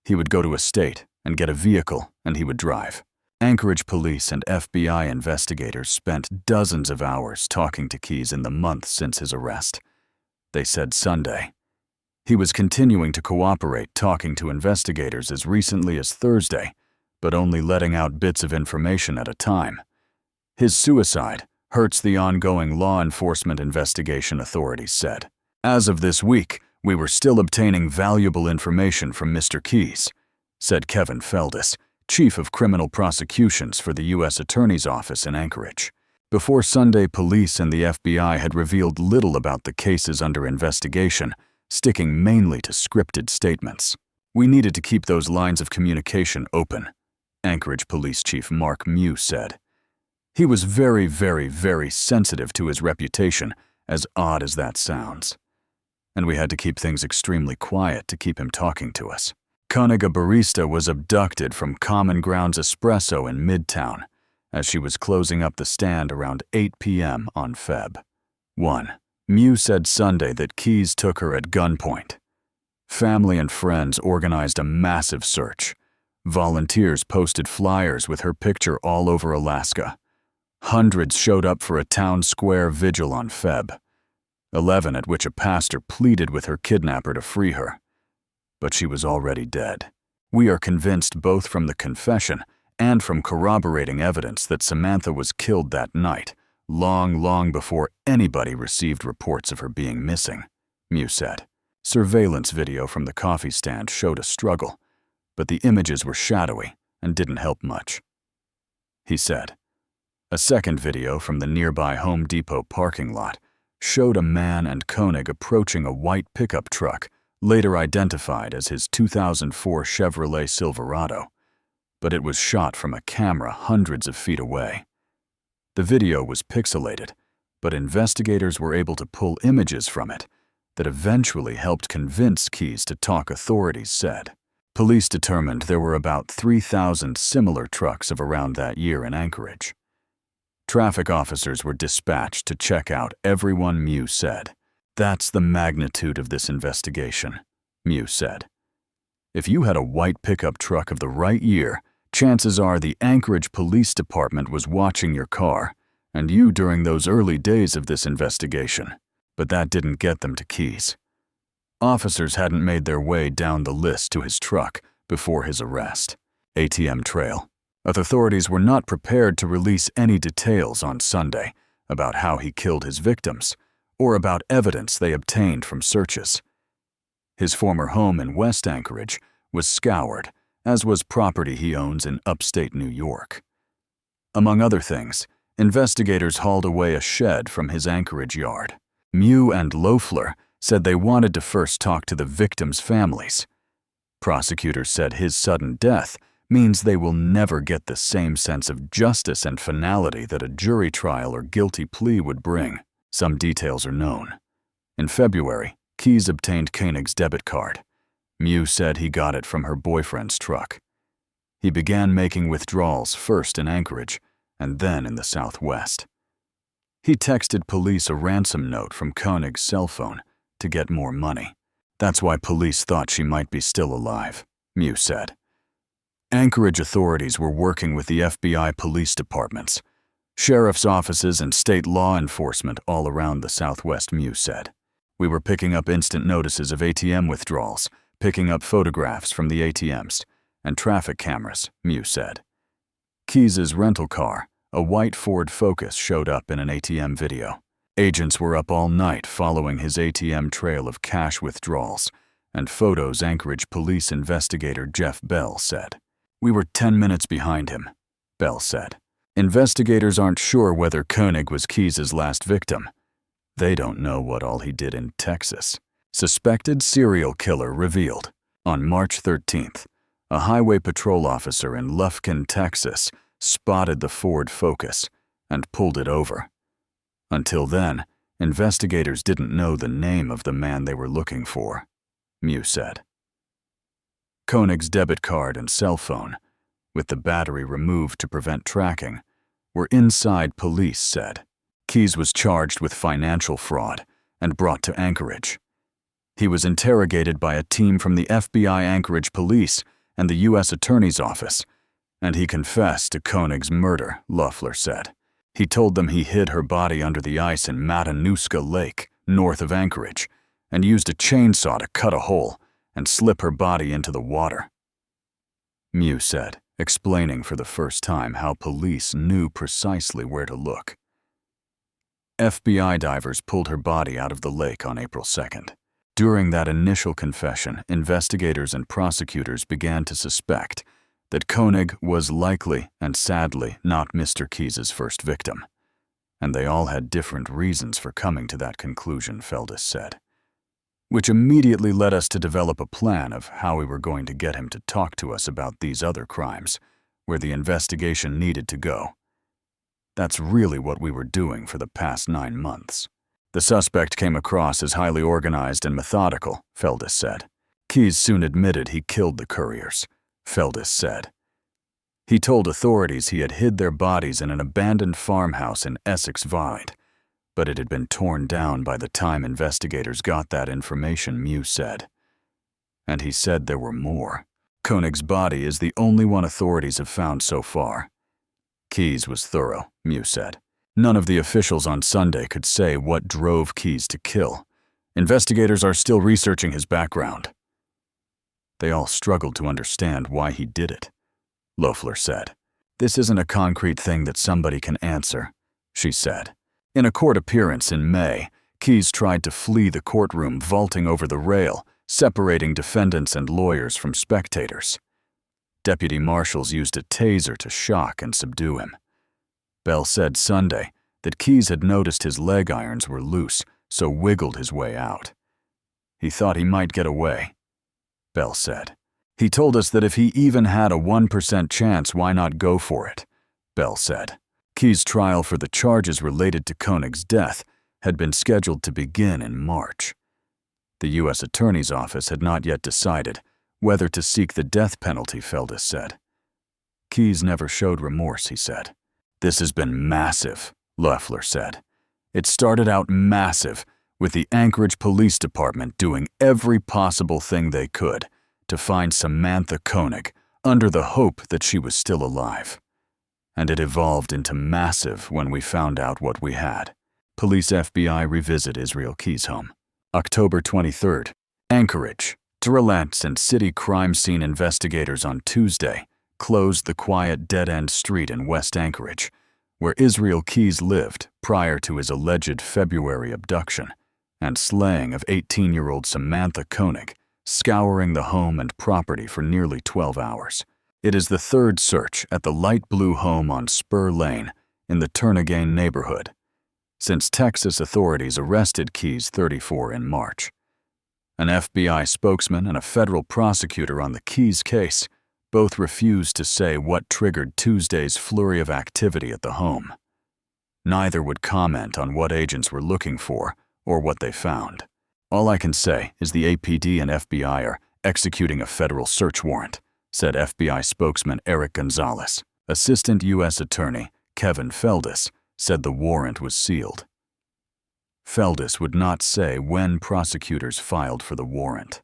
He would go to a state and get a vehicle, and he would drive. Anchorage police and FBI investigators spent dozens of hours talking to Keyes in the month since his arrest. They said Sunday. He was continuing to cooperate, talking to investigators as recently as Thursday, but only letting out bits of information at a time. His suicide hurts the ongoing law enforcement investigation, authorities said. As of this week, we were still obtaining valuable information from Mr. Keyes, said Kevin Feldis, Chief of Criminal Prosecutions for the U.S. Attorney's Office in Anchorage. Before Sunday, police and the FBI had revealed little about the cases under investigation, sticking mainly to scripted statements. We needed to keep those lines of communication open, Anchorage Police Chief Mark Mew said. He was very, very, very sensitive to his reputation, as odd as that sounds. And we had to keep things extremely quiet to keep him talking to us. Koenig, a barista, was abducted from Common Grounds Espresso in Midtown as she was closing up the stand around 8 p.m. on Feb. 1. Mew said Sunday that Keyes took her at gunpoint. Family and friends organized a massive search. Volunteers posted flyers with her picture all over Alaska. Hundreds showed up for a town square vigil on Feb. 11, at which a pastor pleaded with her kidnapper to free her. But she was already dead. We are convinced both from the confession and from corroborating evidence that Samantha was killed that night, long before anybody received reports of her being missing, Mew said. Surveillance video from the coffee stand showed a struggle, but the images were shadowy and didn't help much. He said. A second video from the nearby Home Depot parking lot showed a man and Koenig approaching a white pickup truck, later identified as his 2004 Chevrolet Silverado, but it was shot from a camera hundreds of feet away. The video was pixelated, but investigators were able to pull images from it that eventually helped convince Keyes to talk, authorities said. Police determined there were about 3,000 similar trucks of around that year in Anchorage. Traffic officers were dispatched to check out everyone, Mew said. That's the magnitude of this investigation, Mew said. If you had a white pickup truck of the right year, chances are the Anchorage Police Department was watching your car, and you during those early days of this investigation. But that didn't get them to Keyes. Officers hadn't made their way down the list to his truck before his arrest. ATM trail. Authorities were not prepared to release any details on Sunday about how he killed his victims or about evidence they obtained from searches. His former home in West Anchorage was scoured as was property he owns in upstate New York. Among other things, investigators hauled away a shed from his Anchorage yard. Mew and Loeffler said they wanted to first talk to the victims' families. Prosecutors said his sudden death means they will never get the same sense of justice and finality that a jury trial or guilty plea would bring. Some details are known. In February, Keyes obtained Koenig's debit card. Mew said he got it from her boyfriend's truck. He began making withdrawals first in Anchorage and then in the Southwest. He texted police a ransom note from Koenig's cell phone to get more money. That's why police thought she might be still alive, Mew said. Anchorage authorities were working with the FBI police departments, sheriff's offices, and state law enforcement all around the Southwest, Mew said. We were picking up instant notices of ATM withdrawals, picking up photographs from the ATMs, and traffic cameras, Mew said. Keyes' rental car, a white Ford Focus, showed up in an ATM video. Agents were up all night following his ATM trail of cash withdrawals and photos, Anchorage police investigator Jeff Bell said. We were 10 minutes behind him, Bell said. Investigators aren't sure whether Koenig was Keyes' last victim. They don't know what all he did in Texas. Suspected serial killer revealed. On March 13th, a highway patrol officer in Lufkin, Texas, spotted the Ford Focus and pulled it over. Until then, investigators didn't know the name of the man they were looking for, Mew said. Koenig's debit card and cell phone, with the battery removed to prevent tracking, were inside, police said. Keyes was charged with financial fraud and brought to Anchorage. He was interrogated by a team from the FBI Anchorage Police and the U.S. Attorney's Office, and he confessed to Koenig's murder, Loeffler said. He told them he hid her body under the ice in Matanuska Lake, north of Anchorage, and used a chainsaw to cut a hole and slip her body into the water. Mew said, explaining for the first time how police knew precisely where to look. FBI divers pulled her body out of the lake on April 2nd. During that initial confession, investigators and prosecutors began to suspect that Koenig was likely and sadly not Mr. Keyes' first victim. And they all had different reasons for coming to that conclusion, Feldis said, which immediately led us to develop a plan of how we were going to get him to talk to us about these other crimes, where the investigation needed to go. That's really what we were doing for the past 9 months. The suspect came across as highly organized and methodical, Feldis said. Keyes soon admitted he killed the couriers, Feldis said. He told authorities he had hid their bodies in an abandoned farmhouse in Essex Vide, but it had been torn down by the time investigators got that information, Mew said. And he said there were more. Koenig's body is the only one authorities have found so far. Keyes was thorough, Mew said. None of the officials on Sunday could say what drove Keyes to kill. Investigators are still researching his background. They all struggled to understand why he did it, Loeffler said. This isn't a concrete thing that somebody can answer, she said. In a court appearance in May, Keyes tried to flee the courtroom, vaulting over the rail, separating defendants and lawyers from spectators. Deputy marshals used a taser to shock and subdue him. Bell said Sunday that Keyes had noticed his leg irons were loose, so wiggled his way out. He thought he might get away, Bell said. He told us that if he even had a 1% chance, why not go for it, Bell said. Keyes' trial for the charges related to Koenig's death had been scheduled to begin in March. The U.S. Attorney's Office had not yet decided whether to seek the death penalty, Feldis said. Keyes never showed remorse, he said. This has been massive, Loeffler said. It started out massive, with the Anchorage Police Department doing every possible thing they could to find Samantha Koenig under the hope that she was still alive. And it evolved into massive when we found out what we had. Police FBI revisit Israel Keyes' home. October 23rd, Anchorage. Drillets and city crime scene investigators on Tuesday closed the quiet dead-end street in West Anchorage, where Israel Keyes lived prior to his alleged February abduction and slaying of 18-year-old Samantha Koenig scouring the home and property for nearly 12 hours. It is the third search at the light blue home on Spur Lane in the Turnagain neighborhood since Texas authorities arrested Keyes, 34, in March. An FBI spokesman and a federal prosecutor on the Keyes case both refused to say what triggered Tuesday's flurry of activity at the home. Neither would comment on what agents were looking for or what they found. "All I can say is the APD and FBI are executing a federal search warrant," said FBI spokesman Eric Gonzalez. Assistant U.S. Attorney Kevin Feldis said the warrant was sealed. Feldis would not say when prosecutors filed for the warrant.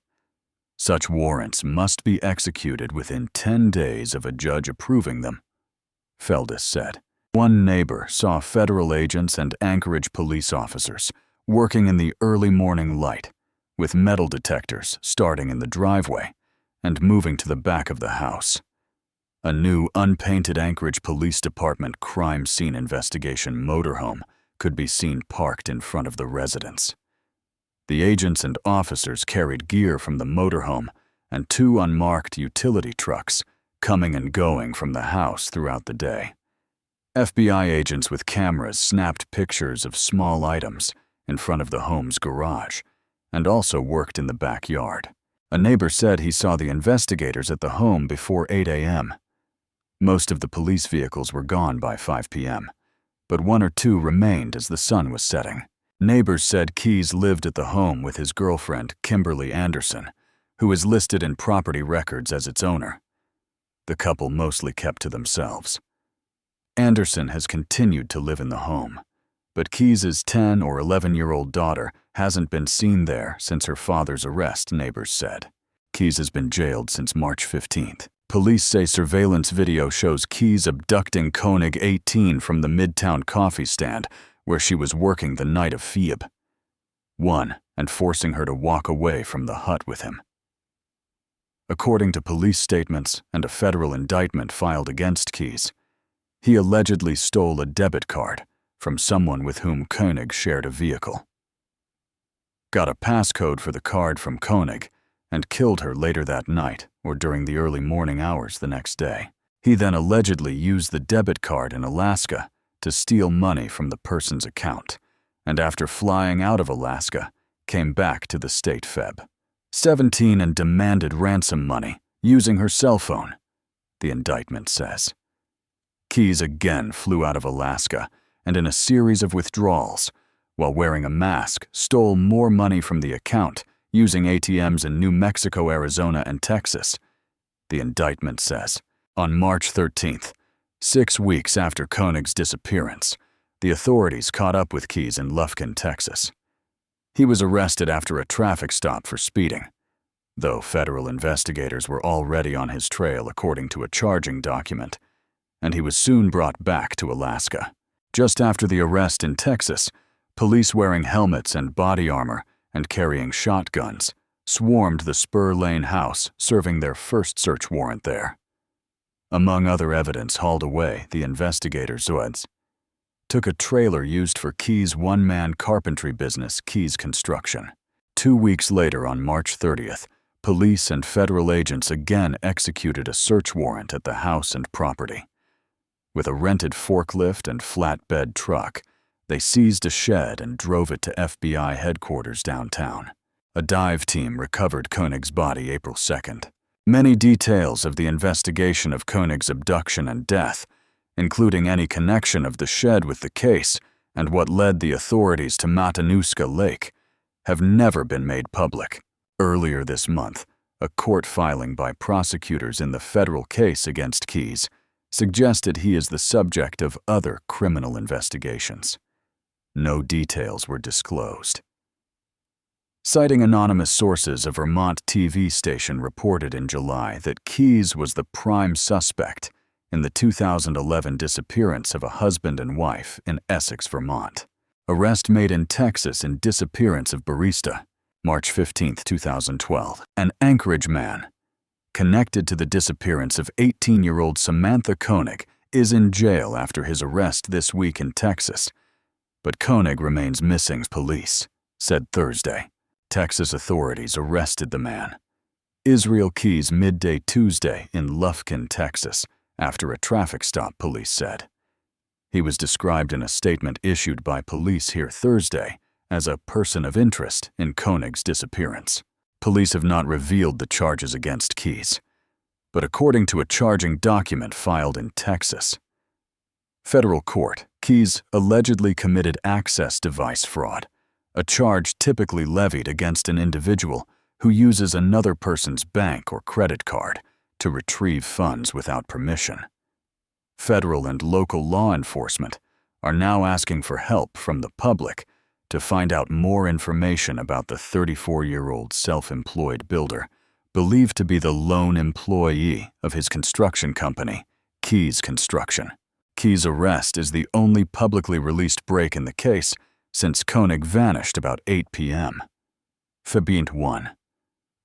Such warrants must be executed within 10 days of a judge approving them, Feldis said. One neighbor saw federal agents and Anchorage police officers working in the early morning light, with metal detectors starting in the driveway and moving to the back of the house. A new unpainted Anchorage Police Department crime scene investigation motorhome could be seen parked in front of the residence. The agents and officers carried gear from the motorhome and 2 unmarked utility trucks coming and going from the house throughout the day. FBI agents with cameras snapped pictures of small items in front of the home's garage and also worked in the backyard. A neighbor said he saw the investigators at the home before 8 a.m. Most of the police vehicles were gone by 5 p.m., but 1 or 2 remained as the sun was setting. Neighbors said Keyes lived at the home with his girlfriend, Kimberly Anderson, who is listed in property records as its owner. The couple mostly kept to themselves. Anderson has continued to live in the home, but Keyes' 10 or 11-year-old daughter hasn't been seen there since her father's arrest, neighbors said. Keyes has been jailed since March 15th. Police say surveillance video shows Keyes abducting Koenig, 18, from the Midtown coffee stand where she was working the night of Phoebe 1, and forcing her to walk away from the hut with him. According to police statements and a federal indictment filed against Keyes, he allegedly stole a debit card from someone with whom Koenig shared a vehicle, got a passcode for the card from Koenig, and killed her later that night or during the early morning hours the next day. He then allegedly used the debit card in Alaska to steal money from the person's account, and after flying out of Alaska, came back to the state Feb. 17 and demanded ransom money using her cell phone, the indictment says. Keyes again flew out of Alaska and in a series of withdrawals, while wearing a mask, stole more money from the account using ATMs in New Mexico, Arizona, and Texas, the indictment says. On March 13th, 6 weeks after Koenig's disappearance, the authorities caught up with Keyes in Lufkin, Texas. He was arrested after a traffic stop for speeding, though federal investigators were already on his trail according to a charging document, and he was soon brought back to Alaska. Just after the arrest in Texas, police wearing helmets and body armor and carrying shotguns swarmed the Spur Lane house, serving their first search warrant there. Among other evidence hauled away, the investigators took a trailer used for Keyes' one-man carpentry business, Keyes Construction. 2 weeks later, on March 30th, police and federal agents again executed a search warrant at the house and property. With a rented forklift and flatbed truck, they seized a shed and drove it to FBI headquarters downtown. A dive team recovered Koenig's body April 2nd. Many details of the investigation of Koenig's abduction and death, including any connection of the shed with the case and what led the authorities to Matanuska Lake, have never been made public. Earlier this month, a court filing by prosecutors in the federal case against Keyes suggested he is the subject of other criminal investigations. No details were disclosed. Citing anonymous sources, a Vermont TV station reported in July that Keyes was the prime suspect in the 2011 disappearance of a husband and wife in Essex, Vermont. Arrest made in Texas in disappearance of barista, March 15, 2012. An Anchorage man connected to the disappearance of 18-year-old Samantha Koenig is in jail after his arrest this week in Texas, but Koenig remains missing, police said Thursday. Texas authorities arrested the man, Israel Keyes midday Tuesday in Lufkin, Texas, after a traffic stop, police said. He was described in a statement issued by police here Thursday as a person of interest in Koenig's disappearance. Police have not revealed the charges against Keyes, but according to a charging document filed in Texas, federal court, Keyes allegedly committed access device fraud, a charge typically levied against an individual who uses another person's bank or credit card to retrieve funds without permission. Federal and local law enforcement are now asking for help from the public to find out more information about the 34-year-old self-employed builder, believed to be the lone employee of his construction company, Keyes Construction. Keyes' arrest is the only publicly released break in the case since Koenig vanished about 8 p.m. Febient 1.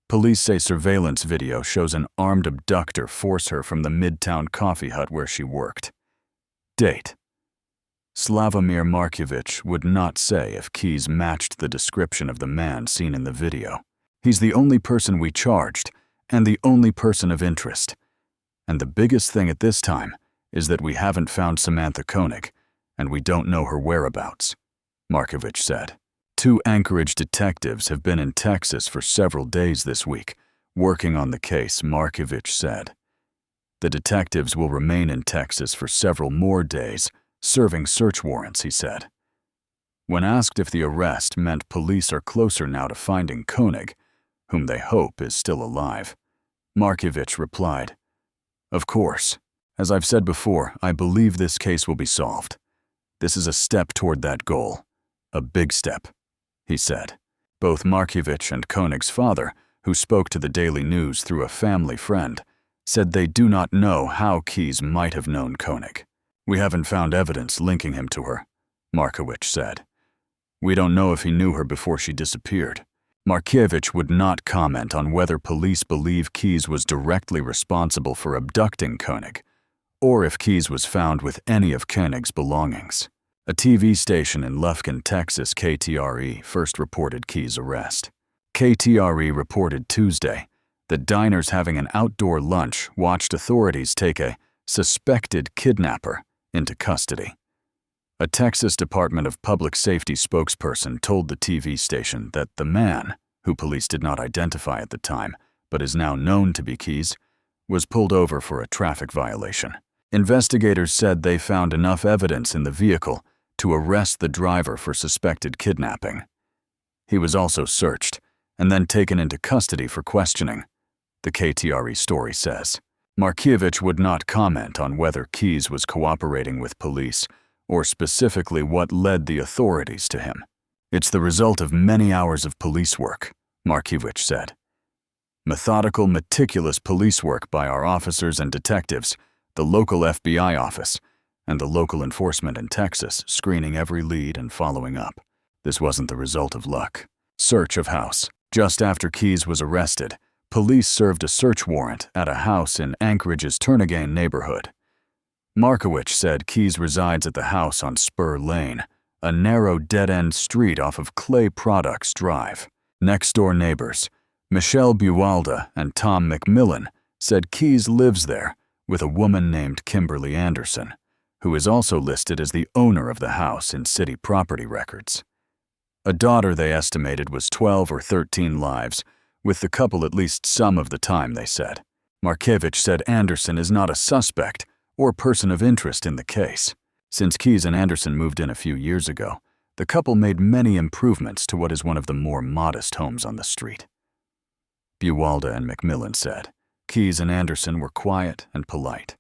Police say surveillance video shows an armed abductor force her from the Midtown coffee hut where she worked. Date. Slavomir Markievich would not say if Keyes matched the description of the man seen in the video. He's the only person we charged and the only person of interest. And the biggest thing at this time is that we haven't found Samantha Koenig, and we don't know her whereabouts, Markievich said. 2 Anchorage detectives have been in Texas for several days this week, working on the case, Markievich said. The detectives will remain in Texas for several more days, serving search warrants, he said. When asked if the arrest meant police are closer now to finding Koenig, whom they hope is still alive, Markievich replied, "Of course. As I've said before, I believe this case will be solved. This is a step toward that goal. A big step," he said. Both Markievich and Koenig's father, who spoke to the Daily News through a family friend, said they do not know how Keyes might have known Koenig. "We haven't found evidence linking him to her," Markievich said. "We don't know if he knew her before she disappeared." Markievich would not comment on whether police believe Keyes was directly responsible for abducting Koenig, or if Keyes was found with any of Koenig's belongings. A TV station in Lufkin, Texas, KTRE, first reported Keyes' arrest. KTRE reported Tuesday that diners having an outdoor lunch watched authorities take a suspected kidnapper into custody. A Texas Department of Public Safety spokesperson told the TV station that the man, who police did not identify at the time but is now known to be Keyes, was pulled over for a traffic violation. Investigators said they found enough evidence in the vehicle to arrest the driver for suspected kidnapping. He was also searched and then taken into custody for questioning, the KTRE story says. Markievich would not comment on whether Keyes was cooperating with police or specifically what led the authorities to him. "It's the result of many hours of police work," Markievich said. "Methodical, meticulous police work by our officers and detectives, the local FBI office, and the local enforcement in Texas, screening every lead and following up. This wasn't the result of luck." Search of house. Just after Keyes was arrested, police served a search warrant at a house in Anchorage's Turnagain neighborhood. Markievich said Keyes resides at the house on Spur Lane, a narrow dead-end street off of Clay Products Drive. Next-door neighbors, Michelle Buwalda and Tom McMillan, said Keyes lives there with a woman named Kimberly Anderson, who is also listed as the owner of the house in city property records. A daughter they estimated was 12 or 13 lives, with the couple at least some of the time, they said. Markievich said Anderson is not a suspect or person of interest in the case. Since Keyes and Anderson moved in a few years ago, the couple made many improvements to what is one of the more modest homes on the street. Buwalda and McMillan said Keyes and Anderson were quiet and polite.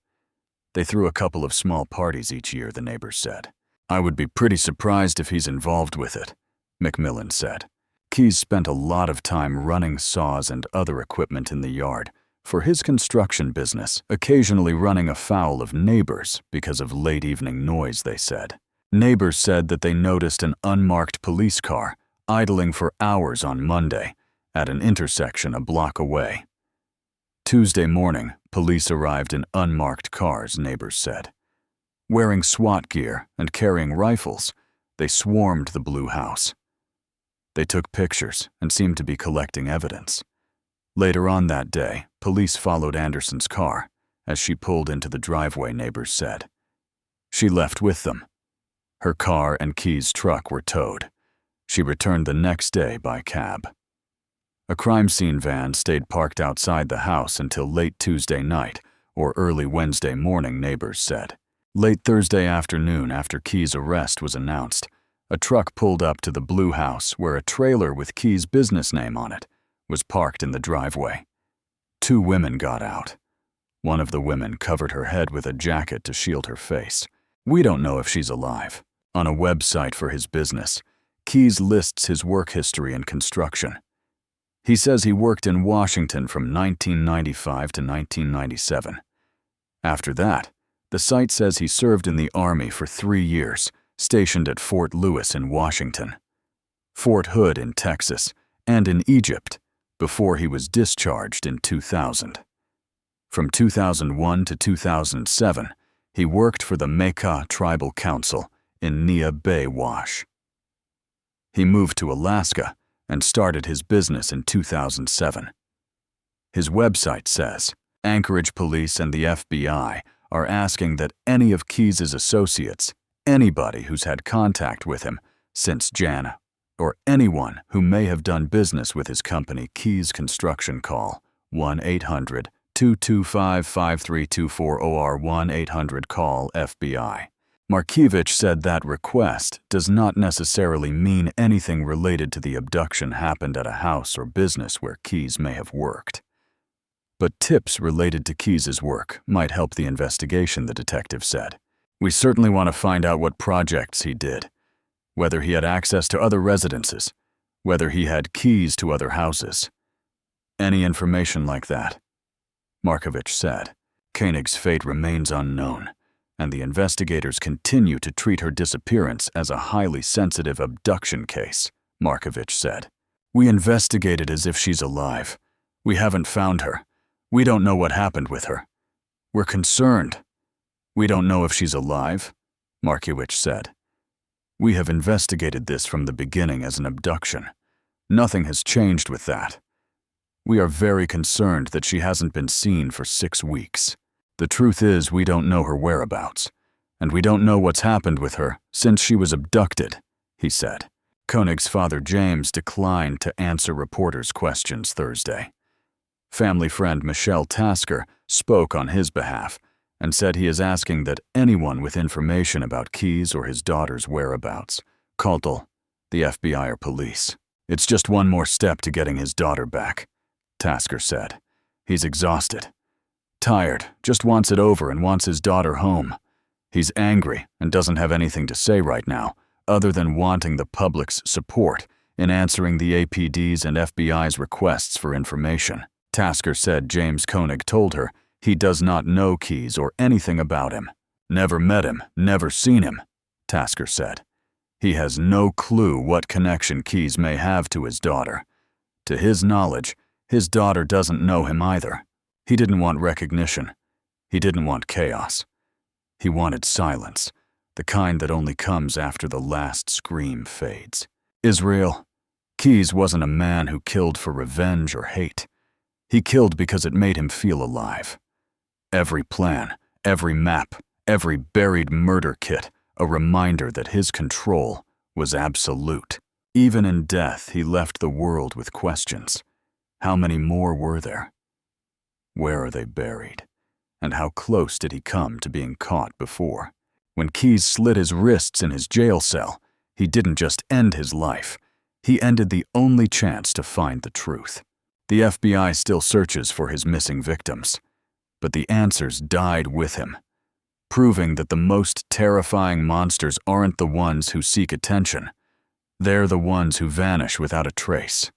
They threw a couple of small parties each year, the neighbors said. "I would be pretty surprised if he's involved with it," McMillan said. Keyes spent a lot of time running saws and other equipment in the yard for his construction business, occasionally running afoul of neighbors because of late evening noise, they said. Neighbors said that they noticed an unmarked police car idling for hours on Monday at an intersection a block away. Tuesday morning, police arrived in unmarked cars, neighbors said. Wearing SWAT gear and carrying rifles, they swarmed the blue house. They took pictures and seemed to be collecting evidence. Later on that day, police followed Anderson's car. As she pulled into the driveway, neighbors said. She left with them. Her car and Keyes' truck were towed. She returned the next day by cab. A crime scene van stayed parked outside the house until late Tuesday night or early Wednesday morning, neighbors said. Late Thursday afternoon, after Keyes' arrest was announced, a truck pulled up to the blue house where a trailer with Keyes' business name on it was parked in the driveway. 2 women got out. One of the women covered her head with a jacket to shield her face. We don't know if she's alive. On a website for his business, Keyes lists his work history in construction. He says he worked in Washington from 1995 to 1997. After that, the site says he served in the Army for 3 years, stationed at Fort Lewis in Washington, Fort Hood in Texas, and in Egypt, before he was discharged in 2000. From 2001 to 2007, he worked for the Mecca Tribal Council in Nia Bay, Wash. He moved to Alaska and started his business in 2007. His website says, Anchorage police and the FBI are asking that any of Keyes' associates, anybody who's had contact with him since Jan, or anyone who may have done business with his company Keyes Construction, call 1-800-225-5324 or 1-800-CALL-FBI. Markievich said that request does not necessarily mean anything related to the abduction happened at a house or business where Keyes may have worked. But tips related to Keyes' work might help the investigation, the detective said. We certainly want to find out what projects he did, whether he had access to other residences, whether he had keys to other houses. Any information like that, Markievich said. Koenig's fate remains unknown, and the investigators continue to treat her disappearance as a highly sensitive abduction case, Markievich said. We investigated as if she's alive. We haven't found her. We don't know what happened with her. We're concerned. We don't know if she's alive, Markievich said. We have investigated this from the beginning as an abduction. Nothing has changed with that. We are very concerned that she hasn't been seen for 6 weeks. The truth is, we don't know her whereabouts, and we don't know what's happened with her since she was abducted, he said. Koenig's father, James, declined to answer reporters' questions Thursday. Family friend Michelle Tasker spoke on his behalf and said he is asking that anyone with information about Keyes or his daughter's whereabouts call the FBI or police. It's just one more step to getting his daughter back, Tasker said. He's exhausted, tired, just wants it over and wants his daughter home. He's angry and doesn't have anything to say right now other than wanting the public's support in answering the APD's and FBI's requests for information. Tasker said James Koenig told her he does not know Keyes or anything about him. Never met him, never seen him, Tasker said. He has no clue what connection Keyes may have to his daughter. To his knowledge, his daughter doesn't know him either. He didn't want recognition. He didn't want chaos. He wanted silence, the kind that only comes after the last scream fades. Israel, Keyes wasn't a man who killed for revenge or hate. He killed because it made him feel alive. Every plan, every map, every buried murder kit, a reminder that his control was absolute. Even in death, he left the world with questions. How many more were there? Where are they buried? And how close did he come to being caught before? When Keyes slit his wrists in his jail cell, he didn't just end his life. He ended the only chance to find the truth. The FBI still searches for his missing victims, but the answers died with him, proving that the most terrifying monsters aren't the ones who seek attention. They're the ones who vanish without a trace.